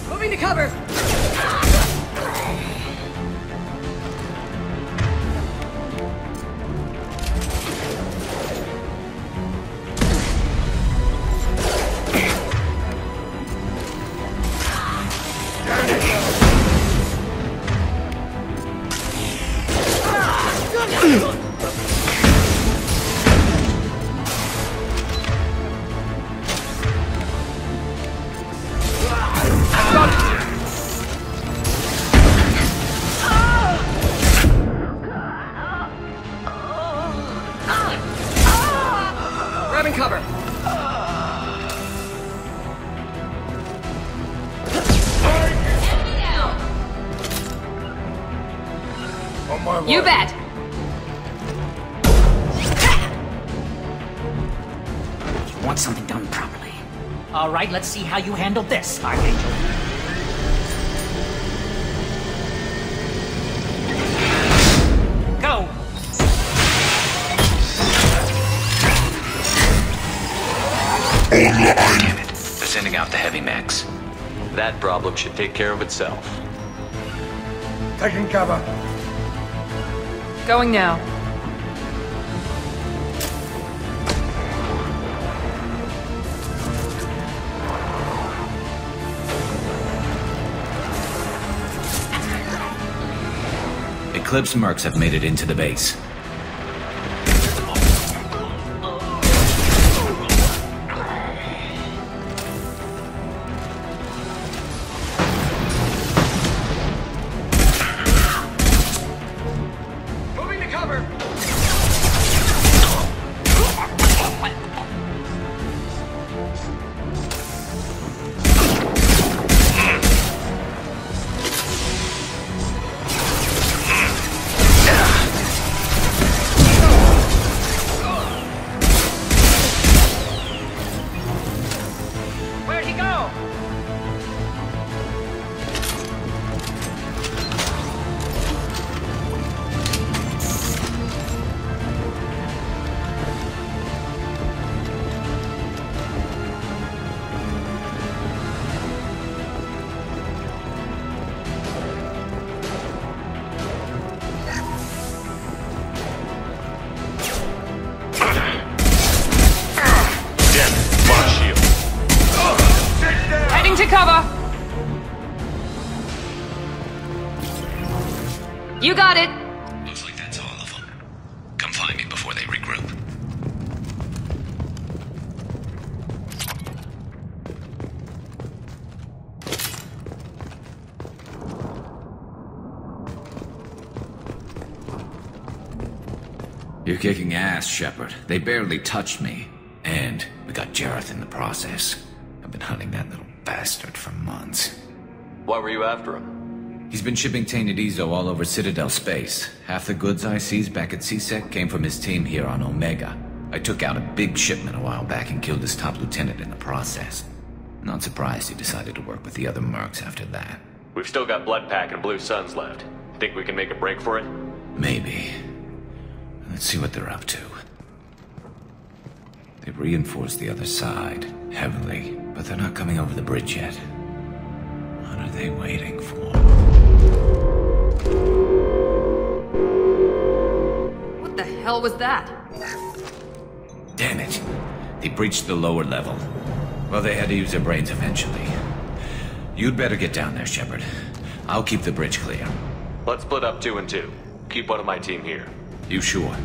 Moving to cover! Grabbing cover! On my way. You bet! You want something done properly. All right, let's see how you handle this, Archangel. Go! Damn it. They're sending out the heavy mechs. That problem should take care of itself. Taking cover. Going now. Eclipse mercs have made it into the base. Moving to cover! You got it! Looks like that's all of them. Come find me before they regroup. You're kicking ass, Shepard. They barely touched me. And we got Jareth in the process. I've been hunting that little bastard for months. Why were you after him? He's been shipping tainted Ezo all over Citadel space. Half the goods I seized back at CSEC came from his team here on Omega. I took out a big shipment a while back and killed his top lieutenant in the process. Not surprised he decided to work with the other mercs after that. We've still got Bloodpack and Blue Suns left. Think we can make a break for it? Maybe. Let's see what they're up to. They've reinforced the other side, heavily, but they're not coming over the bridge yet. What are they waiting for? What the hell was that? Damn it. They breached the lower level. Well, they had to use their brains eventually. You'd better get down there, Shepard. I'll keep the bridge clear. Let's split up 2 and 2. Keep one of my team here. You sure?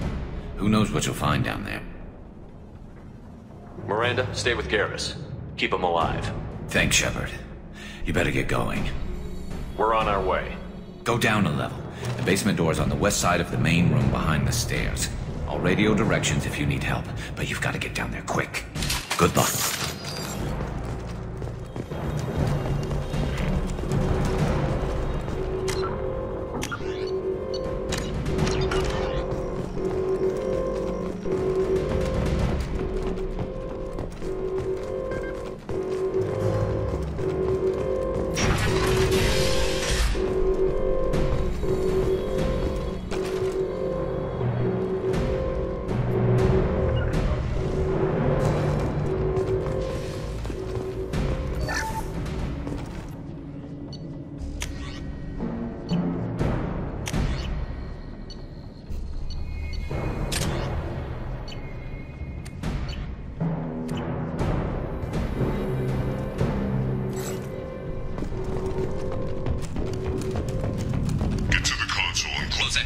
Who knows what you'll find down there? Miranda, stay with Garrus. Keep him alive. Thanks, Shepard. You better get going. We're on our way. Go down a level. The basement door's on the west side of the main room behind the stairs. I'll radio directions if you need help, but you've got to get down there quick. Good luck.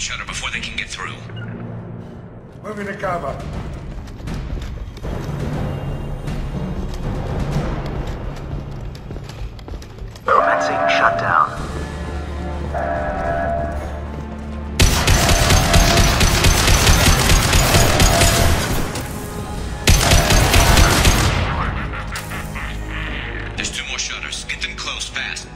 Shutter before they can get through. Moving to cover. Commencing shutdown. There's 2 more shutters. Get them close fast.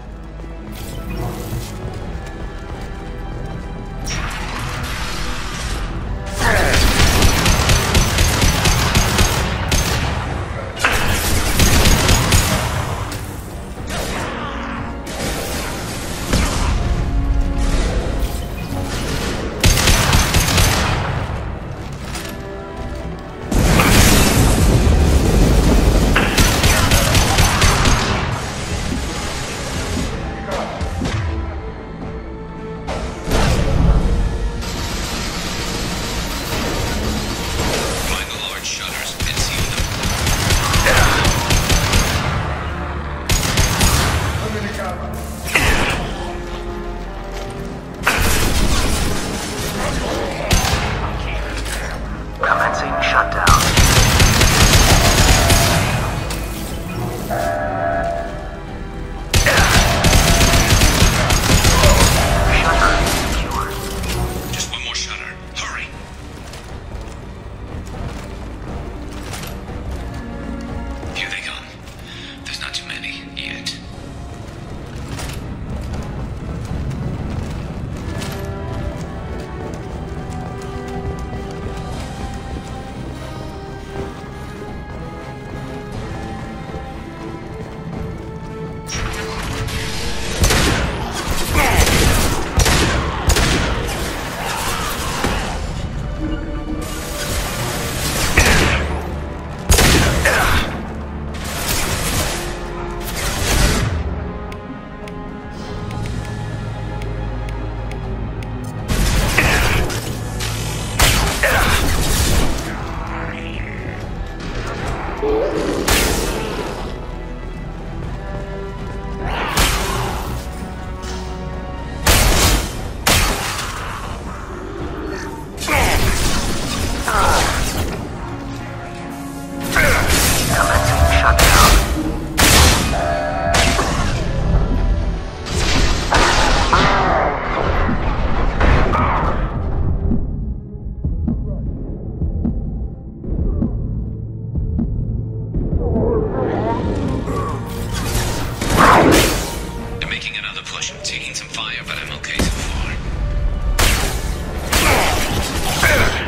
fire, but I'm okay so far.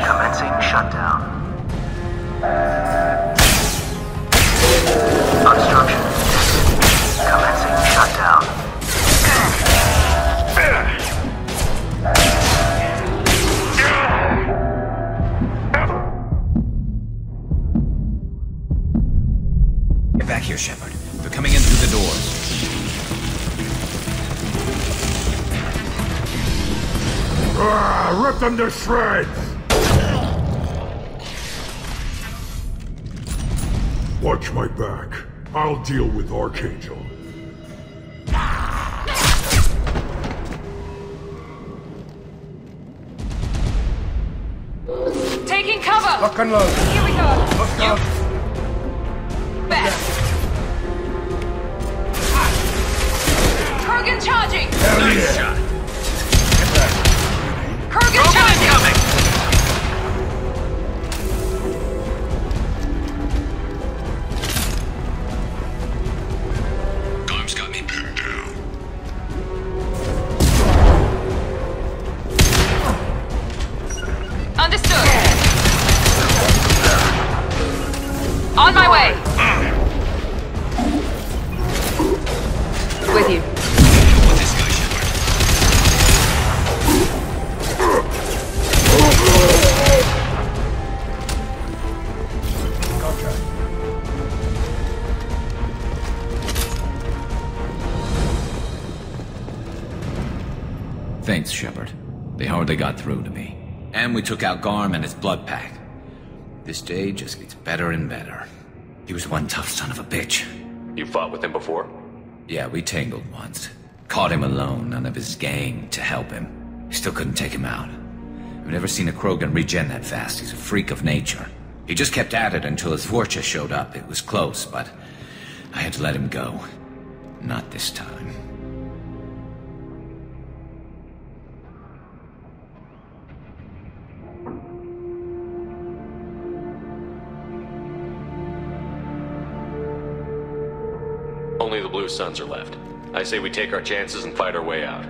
Commencing shutdown. Obstruction detected. Commencing shutdown. Get back here, Shepard. They're coming in through the doors. Rip them to shreds! Watch my back. I'll deal with Archangel. Taking cover! Lock and load. Here we go. Look up. Back. Krogan charging! Nice shot. Get back. Krogan charging! Coming! Time's got me pinned down. Understood. On my way. With you. With this guy, Shepard. Thanks, Shepard. They hardly got through to me. And we took out Garm and his blood pack. This day just gets better and better. He was one tough son of a bitch. You fought with him before? Yeah, we tangled once. Caught him alone, none of his gang to help him. Still couldn't take him out. I've never seen a Krogan regen that fast. He's a freak of nature. He just kept at it until his Vorcha showed up. It was close, but I had to let him go. Not this time. Only the Blue Suns are left. I say we take our chances and fight our way out.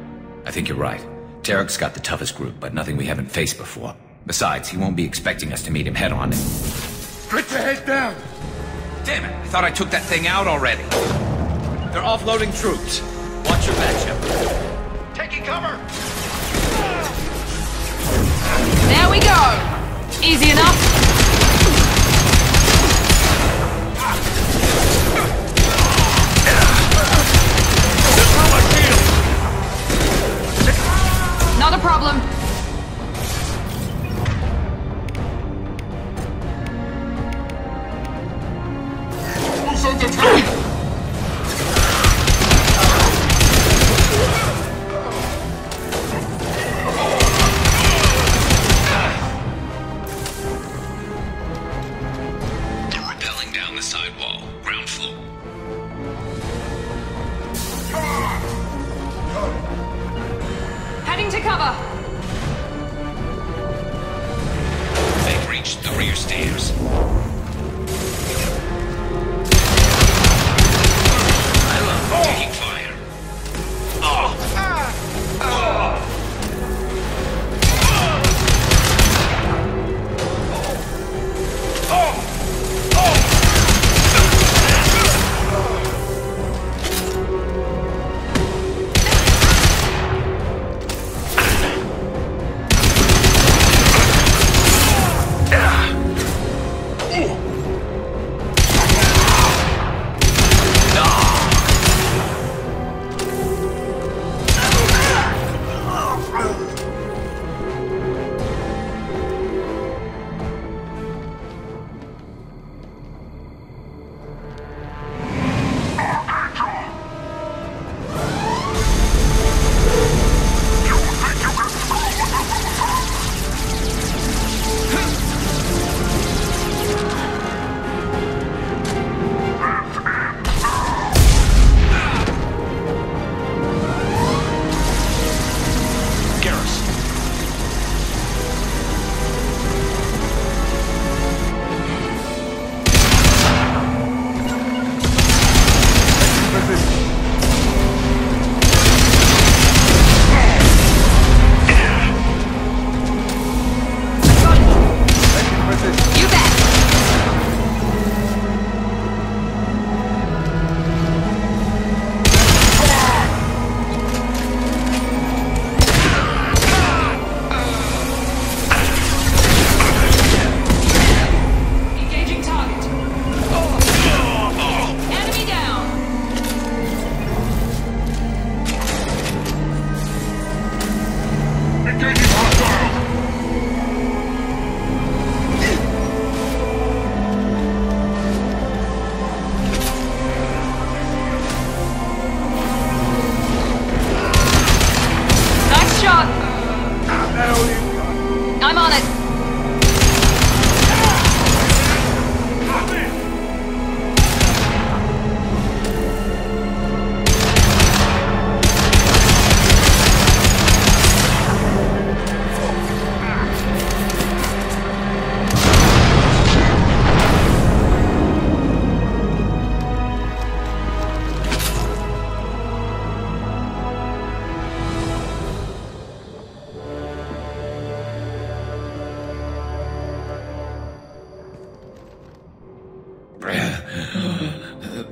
I think you're right. Tarek's got the toughest group, but nothing we haven't faced before. Besides, he won't be expecting us to meet him head-on. Put your head down! Damn it! I thought I took that thing out already. They're offloading troops. Watch your back, Shepard. Taking cover! There we go. Easy enough. Not a problem. Who's on the train? Rappelling down the sidewall. Ground floor. Heading to cover. They've reached the rear stairs. I love taking fire.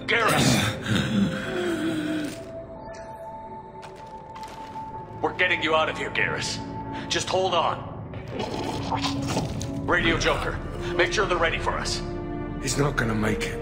Garrus! We're getting you out of here, Garrus. Just hold on. Radio Joker, make sure they're ready for us. He's not gonna make it.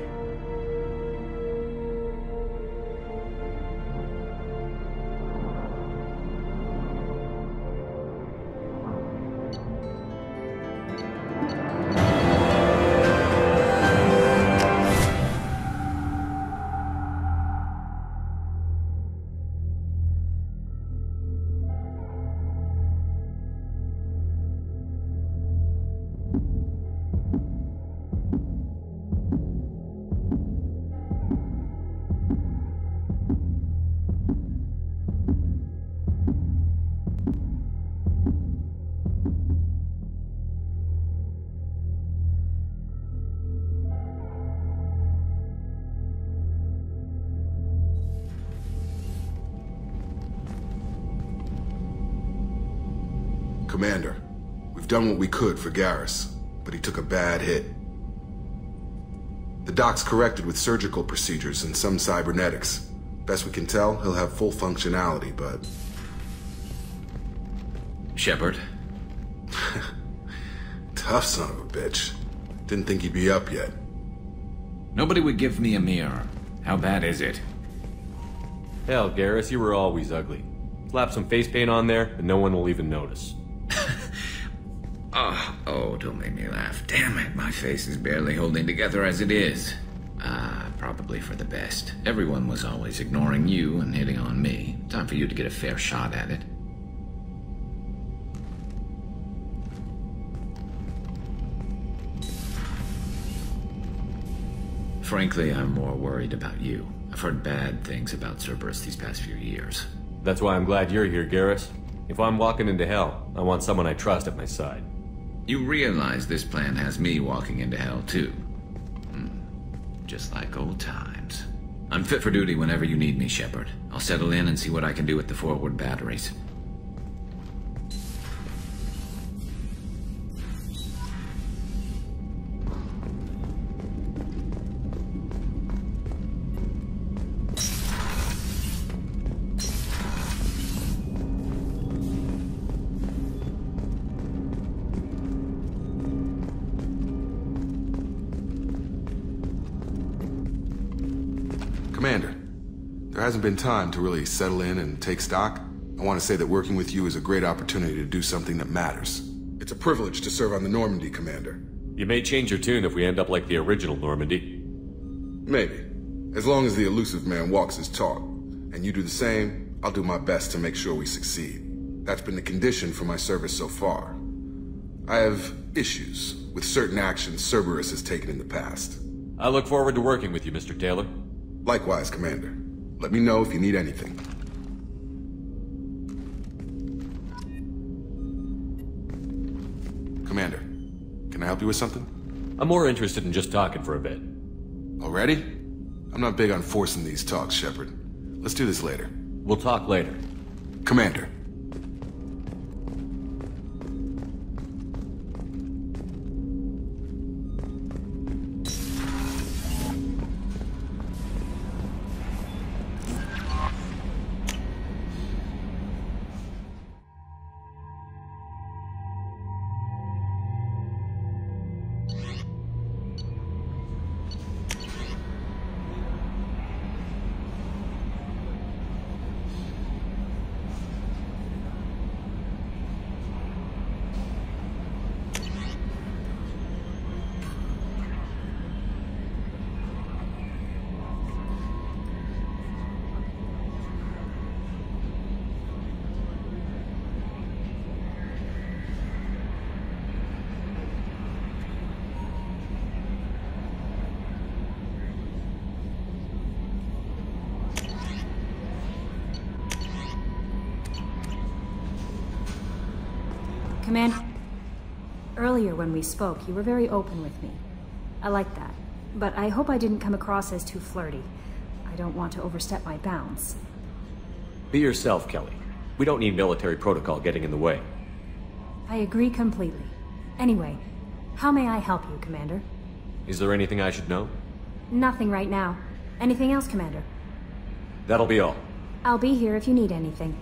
Commander, we've done what we could for Garrus, but he took a bad hit. The doc's corrected with surgical procedures and some cybernetics. Best we can tell, he'll have full functionality, but... Shepard? Tough son of a bitch. Didn't think he'd be up yet. Nobody would give me a mirror. How bad is it? Hell, Garrus, you were always ugly. Slap some face paint on there, and no one will even notice. Oh, don't make me laugh. Damn it, my face is barely holding together as it is. Probably for the best. Everyone was always ignoring you and hitting on me. Time for you to get a fair shot at it. Frankly, I'm more worried about you. I've heard bad things about Cerberus these past few years. That's why I'm glad you're here, Garrus. If I'm walking into hell, I want someone I trust at my side. You realize this plan has me walking into hell, too. Just like old times. I'm fit for duty whenever you need me, Shepard. I'll settle in and see what I can do with the forward batteries. Commander, there hasn't been time to really settle in and take stock. I want to say that working with you is a great opportunity to do something that matters. It's a privilege to serve on the Normandy, Commander. You may change your tune if we end up like the original Normandy. Maybe. As long as the elusive man walks his talk. And you do the same, I'll do my best to make sure we succeed. That's been the condition for my service so far. I have issues with certain actions Cerberus has taken in the past. I look forward to working with you, Mr. Taylor. Likewise, Commander. Let me know if you need anything. Commander, can I help you with something? I'm more interested in just talking for a bit. Already? I'm not big on forcing these talks, Shepard. Let's do this later. We'll talk later. Commander. Commander, earlier when we spoke, you were very open with me. I like that, but I hope I didn't come across as too flirty. I don't want to overstep my bounds. Be yourself, Kelly. We don't need military protocol getting in the way. I agree completely. Anyway, how may I help you, Commander? Is there anything I should know? Nothing right now. Anything else, Commander? That'll be all. I'll be here if you need anything.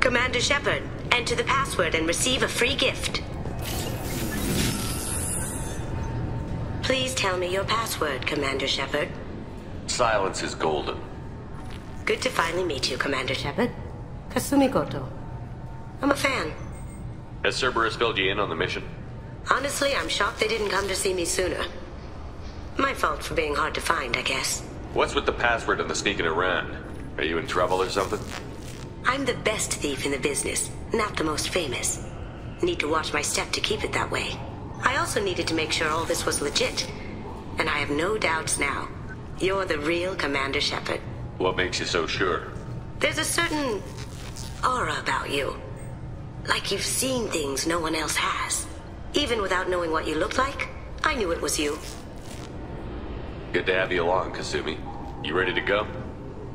Commander Shepard, enter the password and receive a free gift. Please tell me your password, Commander Shepard. Silence is golden. Good to finally meet you, Commander Shepard. Kasumi Koto. I'm a fan. Has Cerberus filled you in on the mission? Honestly, I'm shocked they didn't come to see me sooner. My fault for being hard to find, I guess. What's with the password and the sneaking around? Are you in trouble or something? I'm the best thief in the business, not the most famous. Need to watch my step to keep it that way. I also needed to make sure all this was legit. And I have no doubts now. You're the real Commander Shepard. What makes you so sure? There's a certain aura about you. Like you've seen things no one else has. Even without knowing what you looked like, I knew it was you. Good to have you along, Kasumi. You ready to go?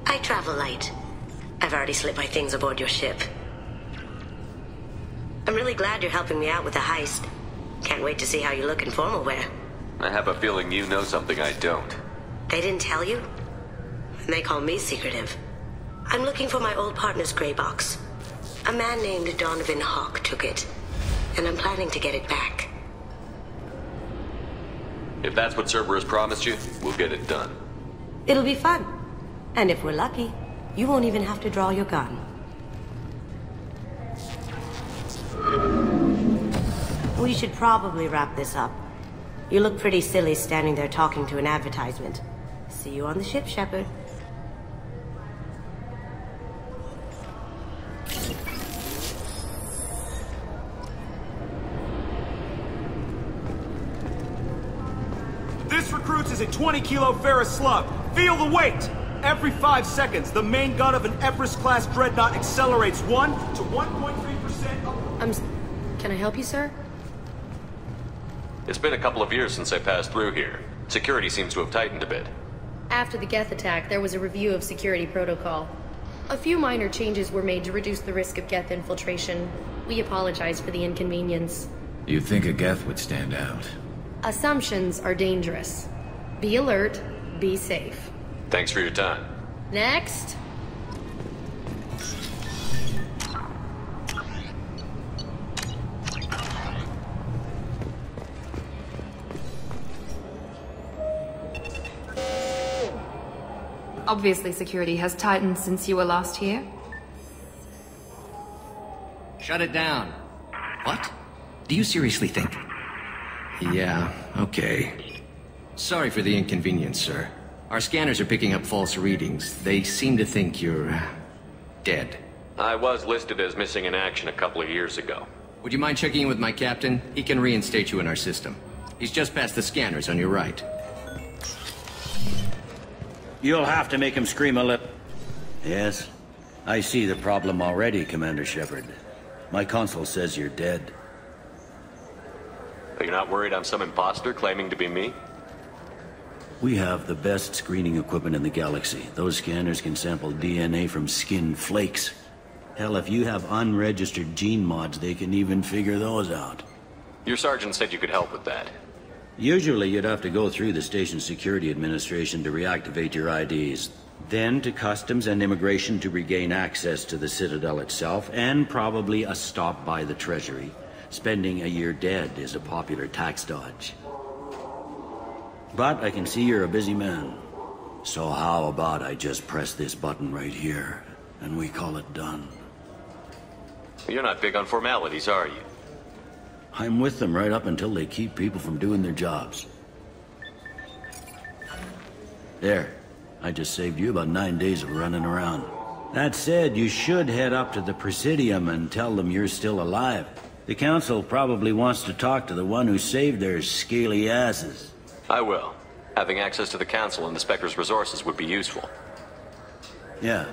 I travel light. I've already slipped my things aboard your ship. I'm really glad you're helping me out with the heist. Can't wait to see how you look in formal wear. I have a feeling you know something I don't. They didn't tell you? They call me secretive. I'm looking for my old partner's gray box. A man named Donovan Hawk took it, and I'm planning to get it back. If that's what Cerberus promised you, we'll get it done. It'll be fun. And if we're lucky, you won't even have to draw your gun. We should probably wrap this up. You look pretty silly standing there talking to an advertisement. See you on the ship, Shepard. This recruits is a 20-kilo ferrous slug. Feel the weight! Every 5 seconds, the main gun of an Everest-class dreadnought accelerates 1 to 1.3% up. Can I help you, sir? It's been a couple of years since I passed through here. Security seems to have tightened a bit. After the Geth attack, there was a review of security protocol. A few minor changes were made to reduce the risk of Geth infiltration. We apologize for the inconvenience. You'd think a Geth would stand out. Assumptions are dangerous. Be alert, be safe. Thanks for your time. Next. Obviously, security has tightened since you were last here. Shut it down. What? Do you seriously think? Yeah, okay. Sorry for the inconvenience, sir. Our scanners are picking up false readings. They seem to think you're... dead. I was listed as missing in action a couple of years ago. Would you mind checking in with my captain? He can reinstate you in our system. He's just past the scanners on your right. You'll have to make him scream a lip. Yes? I see the problem already, Commander Shepard. My console says you're dead. Are you not worried I'm some imposter claiming to be me? We have the best screening equipment in the galaxy. Those scanners can sample DNA from skin flakes. Hell, if you have unregistered gene mods, they can even figure those out. Your sergeant said you could help with that. Usually you'd have to go through the station security administration to reactivate your IDs. Then to customs and immigration to regain access to the Citadel itself, and probably a stop by the Treasury. Spending a year dead is a popular tax dodge. But I can see you're a busy man. So how about I just press this button right here, and we call it done? You're not big on formalities, are you? I'm with them right up until they keep people from doing their jobs. There. I just saved you about 9 days of running around. That said, you should head up to the Presidium and tell them you're still alive. The Council probably wants to talk to the one who saved their scaly asses. I will. Having access to the Council and the Spectre's resources would be useful. Yeah.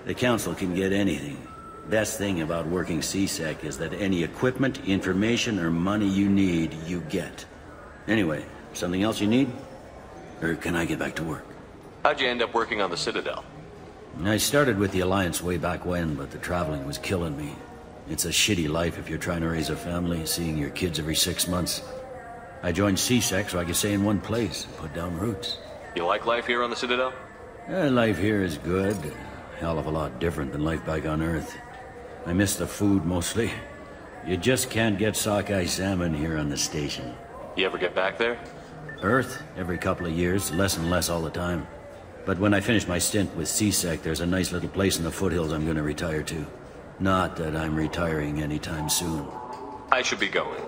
The Council can get anything. Best thing about working CSEC is that any equipment, information, or money you need, you get. Anyway, something else you need? Or can I get back to work? How'd you end up working on the Citadel? I started with the Alliance way back when, but the traveling was killing me. It's a shitty life if you're trying to raise a family, seeing your kids every 6 months. I joined CSEC so I could stay in one place and put down roots. You like life here on the Citadel? Life here is good. A hell of a lot different than life back on Earth. I miss the food mostly. You just can't get sockeye salmon here on the station. You ever get back there? Earth, every couple of years, less and less all the time. But when I finish my stint with CSEC, there's a nice little place in the foothills I'm going to retire to. Not that I'm retiring anytime soon. I should be going.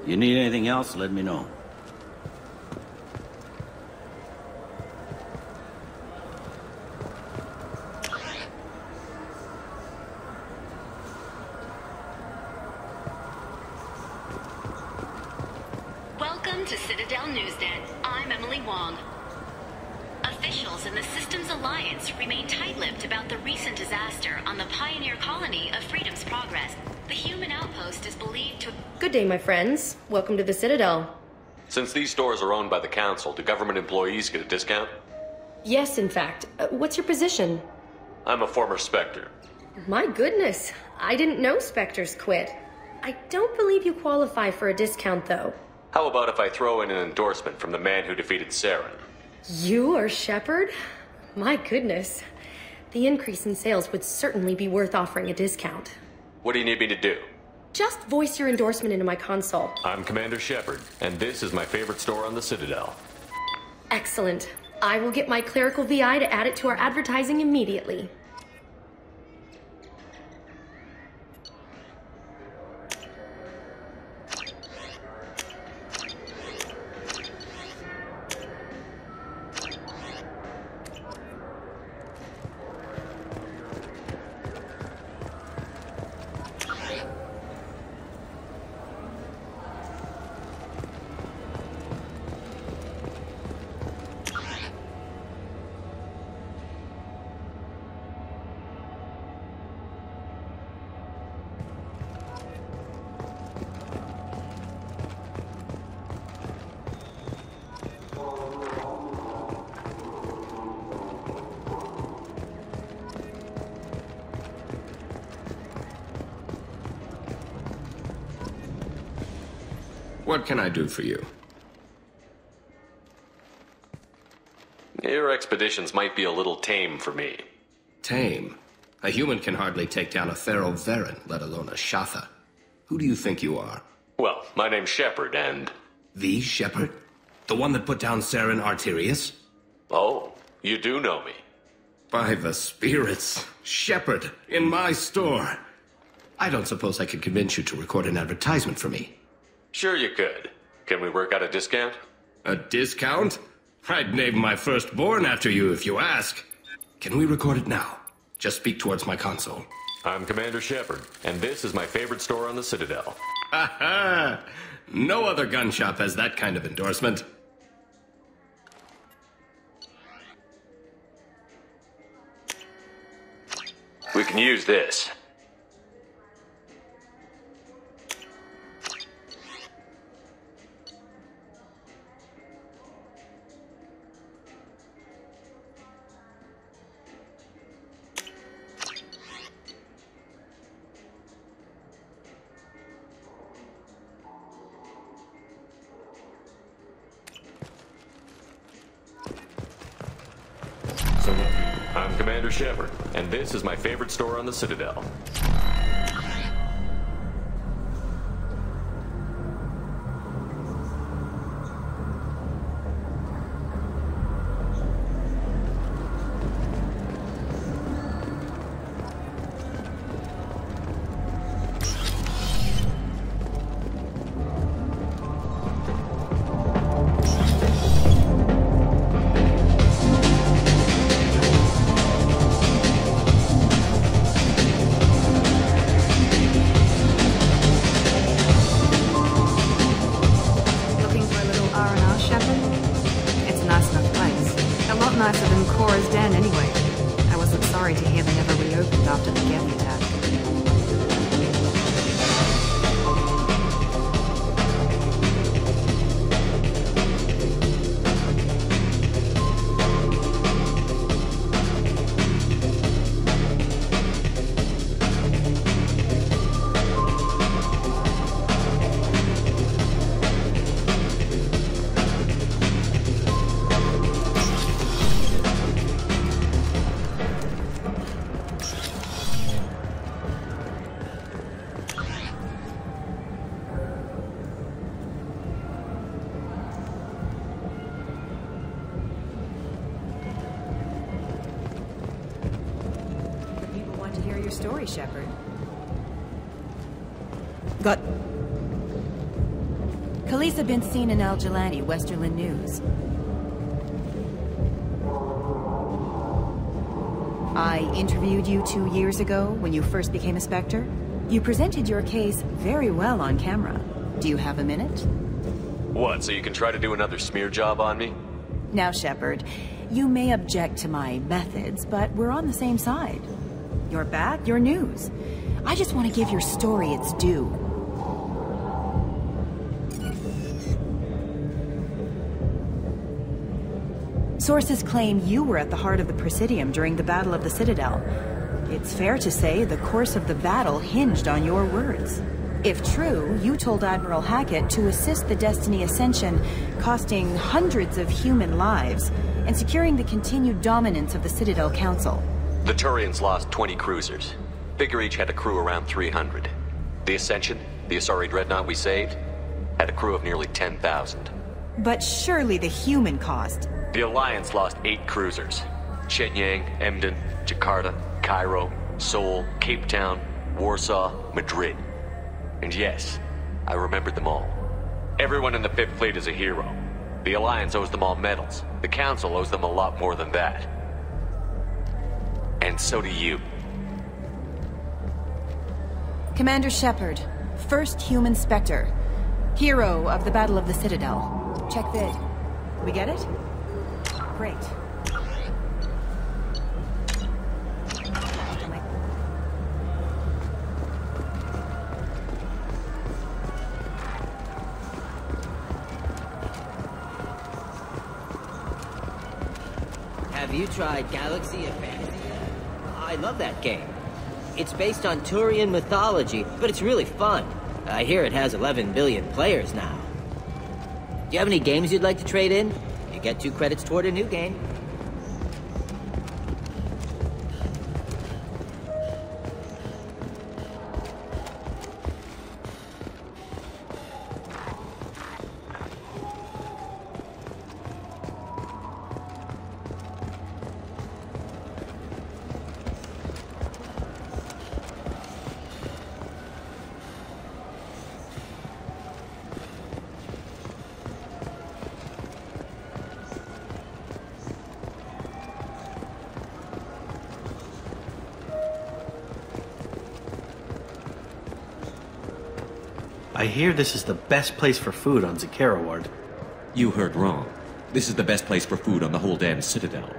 You need anything else, let me know. Welcome to Citadel Newsnet. I'm Emily Wong. Officials in the Systems Alliance remain tight-lipped about the recent disaster on the pioneer colony of Freedom's Progress. The human outpost is believed to... Good day, my friends. Welcome to the Citadel. Since these stores are owned by the Council, do government employees get a discount? Yes, in fact. What's your position? I'm a former Spectre. My goodness. I didn't know Spectres quit. I don't believe you qualify for a discount, though. How about if I throw in an endorsement from the man who defeated Saren? You are Shepard? My goodness. The increase in sales would certainly be worth offering a discount. What do you need me to do? Just voice your endorsement into my console. I'm Commander Shepard, and this is my favorite store on the Citadel. Excellent. I will get my clerical VI to add it to our advertising immediately. What can I do for you? Your expeditions might be a little tame for me. Tame? A human can hardly take down a Thero Varen, let alone a Shatha. Who do you think you are? Well, my name's Shepard, and... The Shepard? The one that put down Saren Arterius? Oh, you do know me. By the spirits. Shepard, in my store. I don't suppose I could convince you to record an advertisement for me. Sure you could. Can we work out a discount? A discount? I'd name my firstborn after you if you ask. Can we record it now? Just speak towards my console. I'm Commander Shepard, and this is my favorite store on the Citadel. Ha! No other gun shop has that kind of endorsement. We can use this. I'm Commander Shepard, and this is my favorite store on the Citadel. Story, Shepard. Got... Khaleesa been seen in Al Jalani, Westerland News. I interviewed you 2 years ago when you first became a Spectre. You presented your case very well on camera. Do you have a minute? What, so you can try to do another smear job on me? Now, Shepard, you may object to my methods, but we're on the same side. You're back, your news. I just want to give your story its due. Sources claim you were at the heart of the Presidium during the Battle of the Citadel. It's fair to say the course of the battle hinged on your words. If true, you told Admiral Hackett to assist the Destiny Ascension, costing hundreds of human lives, and securing the continued dominance of the Citadel Council. The Turians lost 20 cruisers. Figure each had a crew around 300. The Ascension, the Asari dreadnought we saved, had a crew of nearly 10,000. But surely the human cost. The Alliance lost 8 cruisers. Shenyang, Emden, Jakarta, Cairo, Seoul, Cape Town, Warsaw, Madrid. And yes, I remembered them all. Everyone in the Fifth Fleet is a hero. The Alliance owes them all medals. The Council owes them a lot more than that. And so do you. Commander Shepard, first human Spectre. Hero of the Battle of the Citadel. Check vid. We get it? Great. Have you tried Galaxy of Fantasy? I love that game. It's based on Turian mythology, but it's really fun. I hear it has 11 billion players now. Do you have any games you'd like to trade in? You get 2 credits toward a new game. I hear this is the best place for food on Zakera Ward. You heard wrong. This is the best place for food on the whole damn Citadel.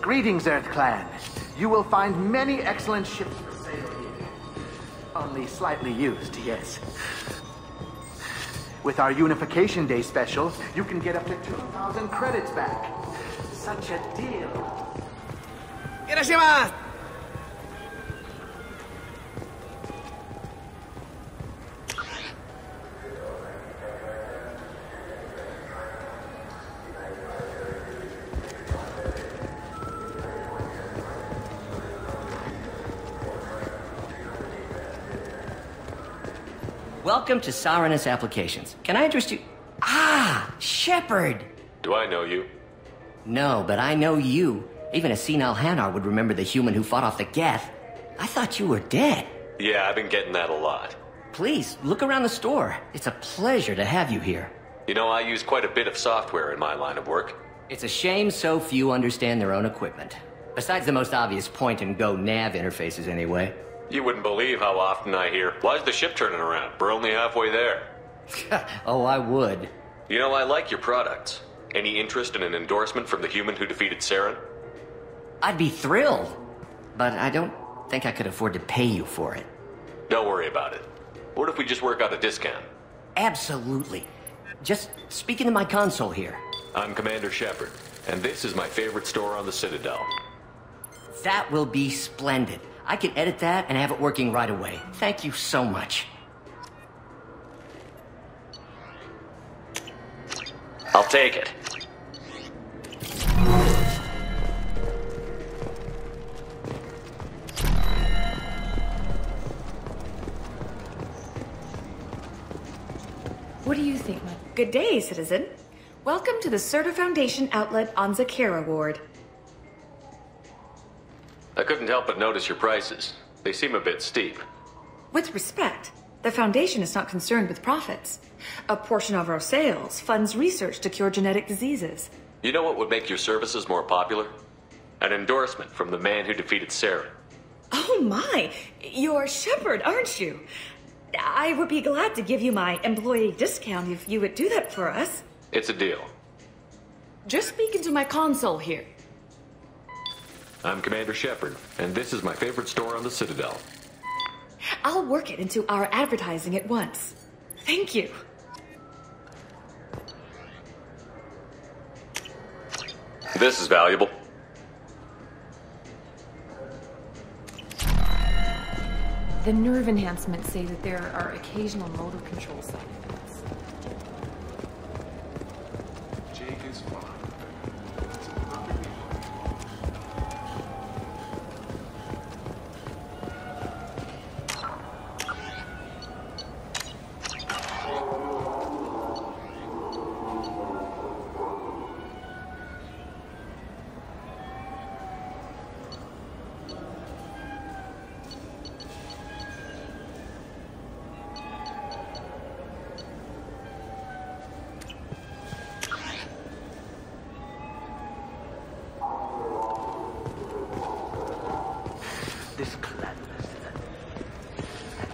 Greetings, Earth Clan. You will find many excellent ships for sale here. Only slightly used, yes. With our Unification Day special, you can get up to 2,000 credits back. Such a deal. Irashimasu! Welcome to Saranus Applications. Can I interest you? Ah, Shepard! Do I know you? No, but I know you. Even a senile Hanar would remember the human who fought off the Geth. I thought you were dead. Yeah, I've been getting that a lot. Please, look around the store. It's a pleasure to have you here. You know, I use quite a bit of software in my line of work. It's a shame so few understand their own equipment. Besides the most obvious point-and-go nav interfaces, anyway. You wouldn't believe how often I hear, "Why's the ship turning around? We're only halfway there." Oh, I would. You know, I like your products. Any interest in an endorsement from the human who defeated Saren? I'd be thrilled. But I don't think I could afford to pay you for it. Don't worry about it. What if we just work out a discount? Absolutely. Just speak into my console here. I'm Commander Shepard, and this is my favorite store on the Citadel. That will be splendid. I can edit that and have it working right away. Thank you so much. I'll take it. What do you think, Mike? Good day, citizen. Welcome to the Certa Foundation outlet on Zakera Ward. I couldn't help but notice your prices. They seem a bit steep. With respect, the Foundation is not concerned with profits. A portion of our sales funds research to cure genetic diseases. You know what would make your services more popular? An endorsement from the man who defeated Saren. Oh my! You're Shepard, aren't you? I would be glad to give you my employee discount if you would do that for us. It's a deal. Just speak into my console here. I'm Commander Shepard, and this is my favorite store on the Citadel. I'll work it into our advertising at once. Thank you. This is valuable. The nerve enhancements say that there are occasional motor control side effects. Jake is fine.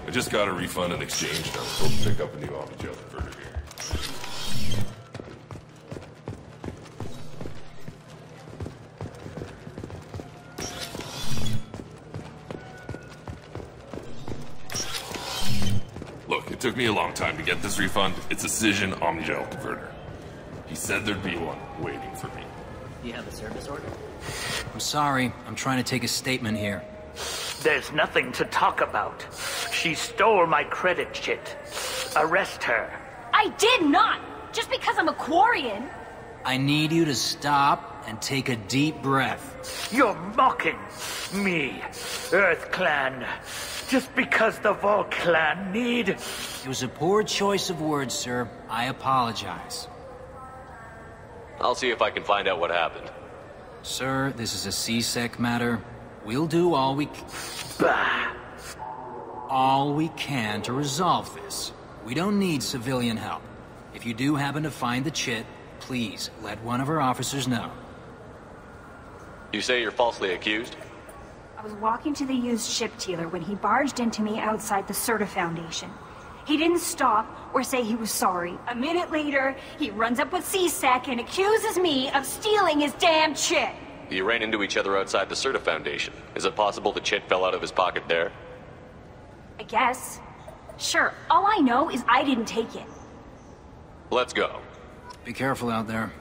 I just got a refund and exchange, and I was supposed to pick up a new Omnigel converter here. Look, it took me a long time to get this refund. It's a Cision Omnigel converter. He said there'd be one waiting for me. Do you have a service order? I'm sorry. I'm trying to take a statement here. There's nothing to talk about. She stole my credit chit. Arrest her. I did not! Just because I'm a Quarian! I need you to stop and take a deep breath. You're mocking me, Earth Clan. Just because the Vol Clan need... It was a poor choice of words, sir. I apologize. I'll see if I can find out what happened. Sir, this is a C-Sec matter. We'll do all we can to resolve this. We don't need civilian help. If you do happen to find the chit, please let one of our officers know. You say you're falsely accused? I was walking to the used ship dealer when he barged into me outside the Serta Foundation. He didn't stop or say he was sorry. A minute later, he runs up with C-Sec and accuses me of stealing his damn chit. You ran into each other outside the Serta Foundation. Is it possible the chit fell out of his pocket there? I guess. Sure, all I know is I didn't take it. Let's go. Be careful out there.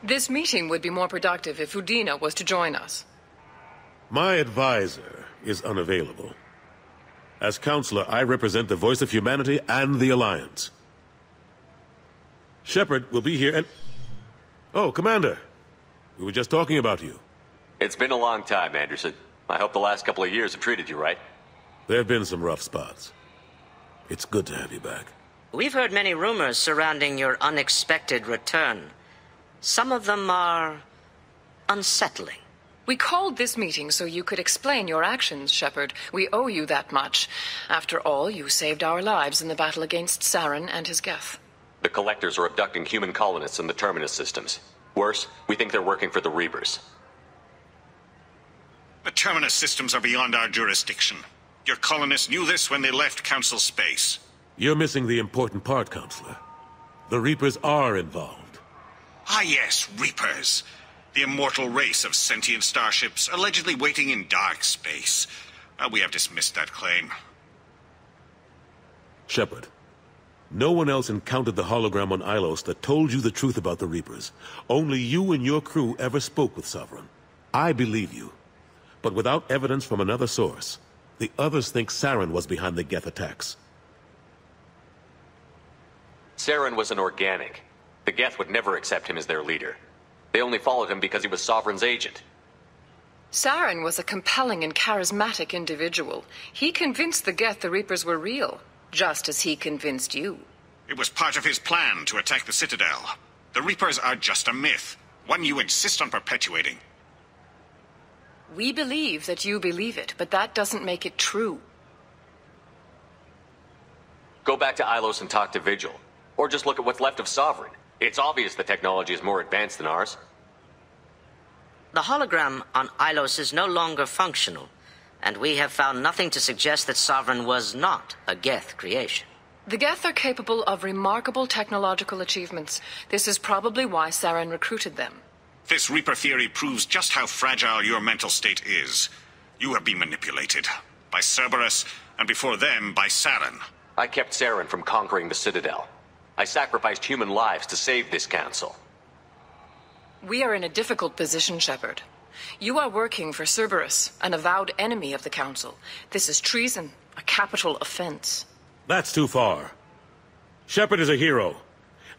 This meeting would be more productive if Udina was to join us. My advisor is unavailable. As counselor, I represent the voice of humanity and the Alliance. Shepard will be here and... Oh, Commander. We were just talking about you. It's been a long time, Anderson. I hope the last couple of years have treated you right. There have been some rough spots. It's good to have you back. We've heard many rumors surrounding your unexpected return. Some of them are unsettling. We called this meeting so you could explain your actions, Shepard. We owe you that much. After all, you saved our lives in the battle against Saren and his Geth. The Collectors are abducting human colonists in the Terminus systems. Worse, we think they're working for the Reapers. The Terminus systems are beyond our jurisdiction. Your colonists knew this when they left Council space. You're missing the important part, Counselor. The Reapers are involved. Ah yes, Reapers. The immortal race of sentient starships allegedly waiting in dark space. We have dismissed that claim. Shepard, no one else encountered the hologram on Ilos that told you the truth about the Reapers. Only you and your crew ever spoke with Sovereign. I believe you. But without evidence from another source, the others think Saren was behind the Geth attacks. Saren was an organic. The Geth would never accept him as their leader. They only followed him because he was Sovereign's agent. Saren was a compelling and charismatic individual. He convinced the Geth the Reapers were real. Just as he convinced you. It was part of his plan to attack the Citadel. The Reapers are just a myth, one you insist on perpetuating. We believe that you believe it, but that doesn't make it true. Go back to Ilos and talk to Vigil. Or just look at what's left of Sovereign. It's obvious the technology is more advanced than ours. The hologram on Ilos is no longer functional, and we have found nothing to suggest that Sovereign was not a Geth creation. The Geth are capable of remarkable technological achievements. This is probably why Saren recruited them. This Reaper theory proves just how fragile your mental state is. You have been manipulated. By Cerberus, and before them, by Saren. I kept Saren from conquering the Citadel. I sacrificed human lives to save this council. We are in a difficult position, Shepard. You are working for Cerberus, an avowed enemy of the Council. This is treason, a capital offense. That's too far. Shepard is a hero.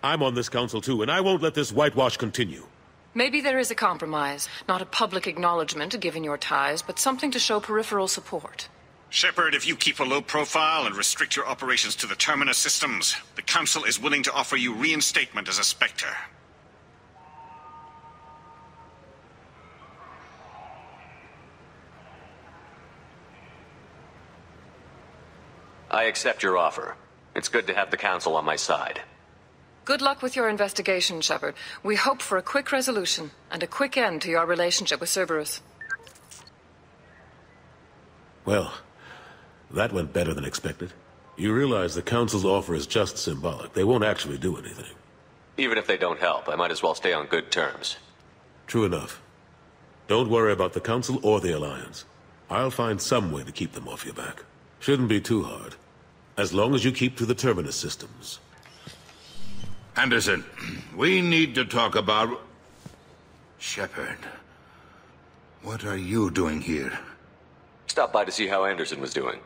I'm on this council too, and I won't let this whitewash continue. Maybe there is a compromise. Not a public acknowledgement given your ties, but something to show peripheral support. Shepard, if you keep a low profile and restrict your operations to the Terminus systems, the Council is willing to offer you reinstatement as a Spectre. I accept your offer. It's good to have the Council on my side. Good luck with your investigation, Shepard. We hope for a quick resolution, and a quick end to your relationship with Cerberus. Well, that went better than expected. You realize the Council's offer is just symbolic. They won't actually do anything. Even if they don't help, I might as well stay on good terms. True enough. Don't worry about the Council or the Alliance. I'll find some way to keep them off your back. Shouldn't be too hard. As long as you keep to the Terminus systems. Anderson, we need to talk about... Shepard. What are you doing here? Stopped by to see how Anderson was doing.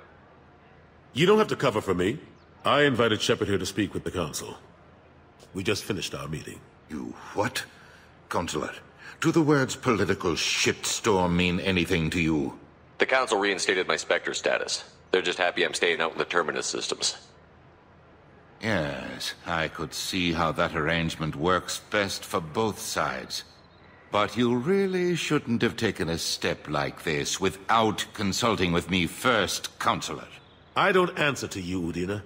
You don't have to cover for me. I invited Shepard here to speak with the Council. We just finished our meeting. You what? Counselor, do the words political shitstorm mean anything to you? The Council reinstated my Spectre status. They're just happy I'm staying out in the Terminus systems. Yes, I could see how that arrangement works best for both sides. But you really shouldn't have taken a step like this without consulting with me first, Counselor. I don't answer to you, Udina.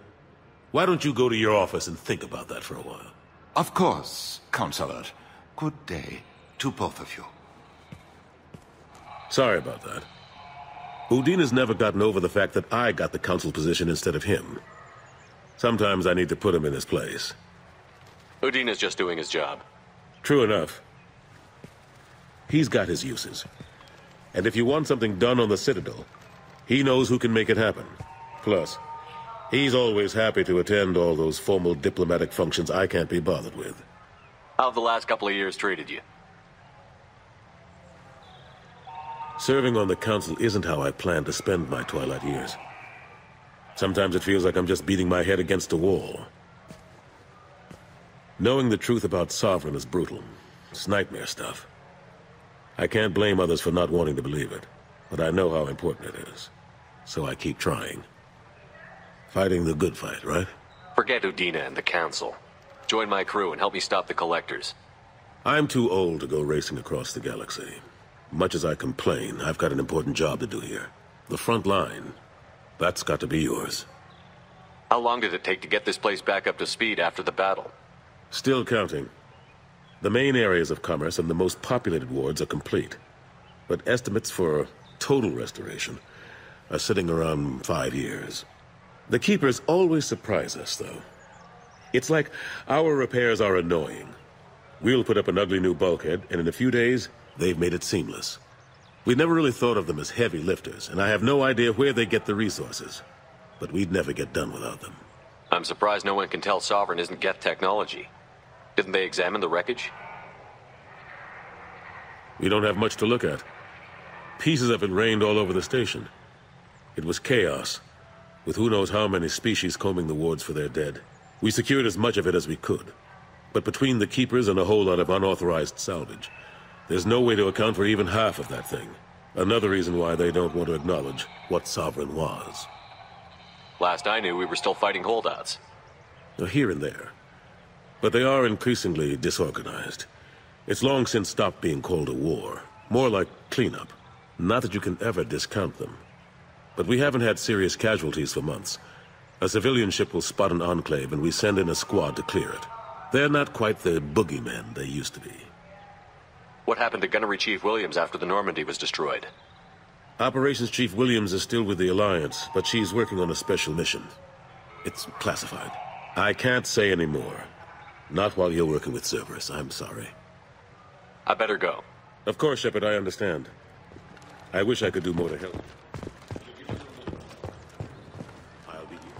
Why don't you go to your office and think about that for a while? Of course, Counselor. Good day to both of you. Sorry about that. Udina's never gotten over the fact that I got the Council position instead of him. Sometimes I need to put him in his place. Udina's just doing his job. True enough. He's got his uses. And if you want something done on the Citadel, he knows who can make it happen. Plus, he's always happy to attend all those formal diplomatic functions I can't be bothered with. How have the last couple of years treated you? Serving on the Council isn't how I plan to spend my twilight years. Sometimes it feels like I'm just beating my head against a wall. Knowing the truth about Sovereign is brutal. It's nightmare stuff. I can't blame others for not wanting to believe it, but I know how important it is. So I keep trying. Fighting the good fight, right? Forget Udina and the Council. Join my crew and help me stop the Collectors. I'm too old to go racing across the galaxy. Much as I complain, I've got an important job to do here. The front line. That's got to be yours. How long did it take to get this place back up to speed after the battle? Still counting. The main areas of commerce and the most populated wards are complete. But estimates for total restoration are sitting around 5 years. The Keepers always surprise us, though. It's like our repairs are annoying. We'll put up an ugly new bulkhead, and in a few days, they've made it seamless. We never really thought of them as heavy lifters, and I have no idea where they get the resources. But we'd never get done without them. I'm surprised no one can tell Sovereign isn't Geth technology. Didn't they examine the wreckage? We don't have much to look at. Pieces of it rained all over the station. It was chaos, with who knows how many species combing the wards for their dead. We secured as much of it as we could. But between the Keepers and a whole lot of unauthorized salvage, there's no way to account for even half of that thing. Another reason why they don't want to acknowledge what Sovereign was. Last I knew, we were still fighting holdouts. Here and there. But they are increasingly disorganized. It's long since stopped being called a war. More like cleanup. Not that you can ever discount them. But we haven't had serious casualties for months. A civilian ship will spot an enclave and we send in a squad to clear it. They're not quite the boogeymen they used to be. What happened to Gunnery Chief Williams after the Normandy was destroyed? Operations Chief Williams is still with the Alliance, but she's working on a special mission. It's classified. I can't say any more. Not while you're working with Cerberus, I'm sorry. I better go. Of course, Shepard, I understand. I wish I could do more to help. I'll be here.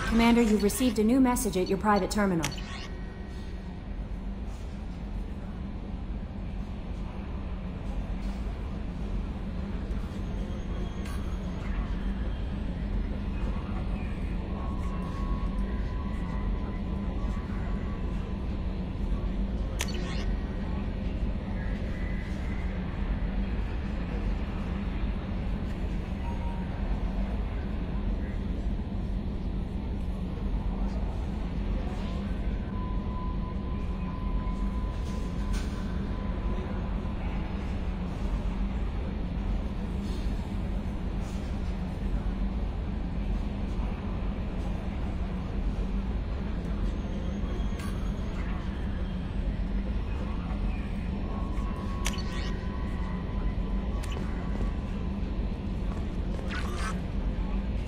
Commander, you've received a new message at your private terminal.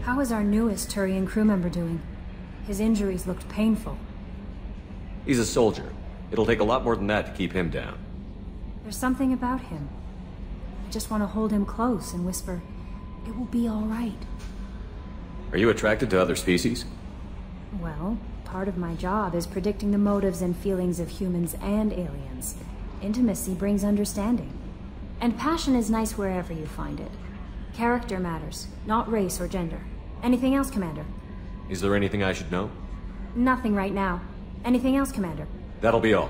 How is our newest Turian crew member doing? His injuries looked painful. He's a soldier. It'll take a lot more than that to keep him down. There's something about him. I just want to hold him close and whisper, "It will be all right." Are you attracted to other species? Well, part of my job is predicting the motives and feelings of humans and aliens. Intimacy brings understanding. And passion is nice wherever you find it. Character matters, not race or gender. Anything else, Commander? Is there anything I should know? Nothing right now. Anything else, Commander? That'll be all.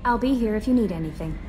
I'll be here if you need anything.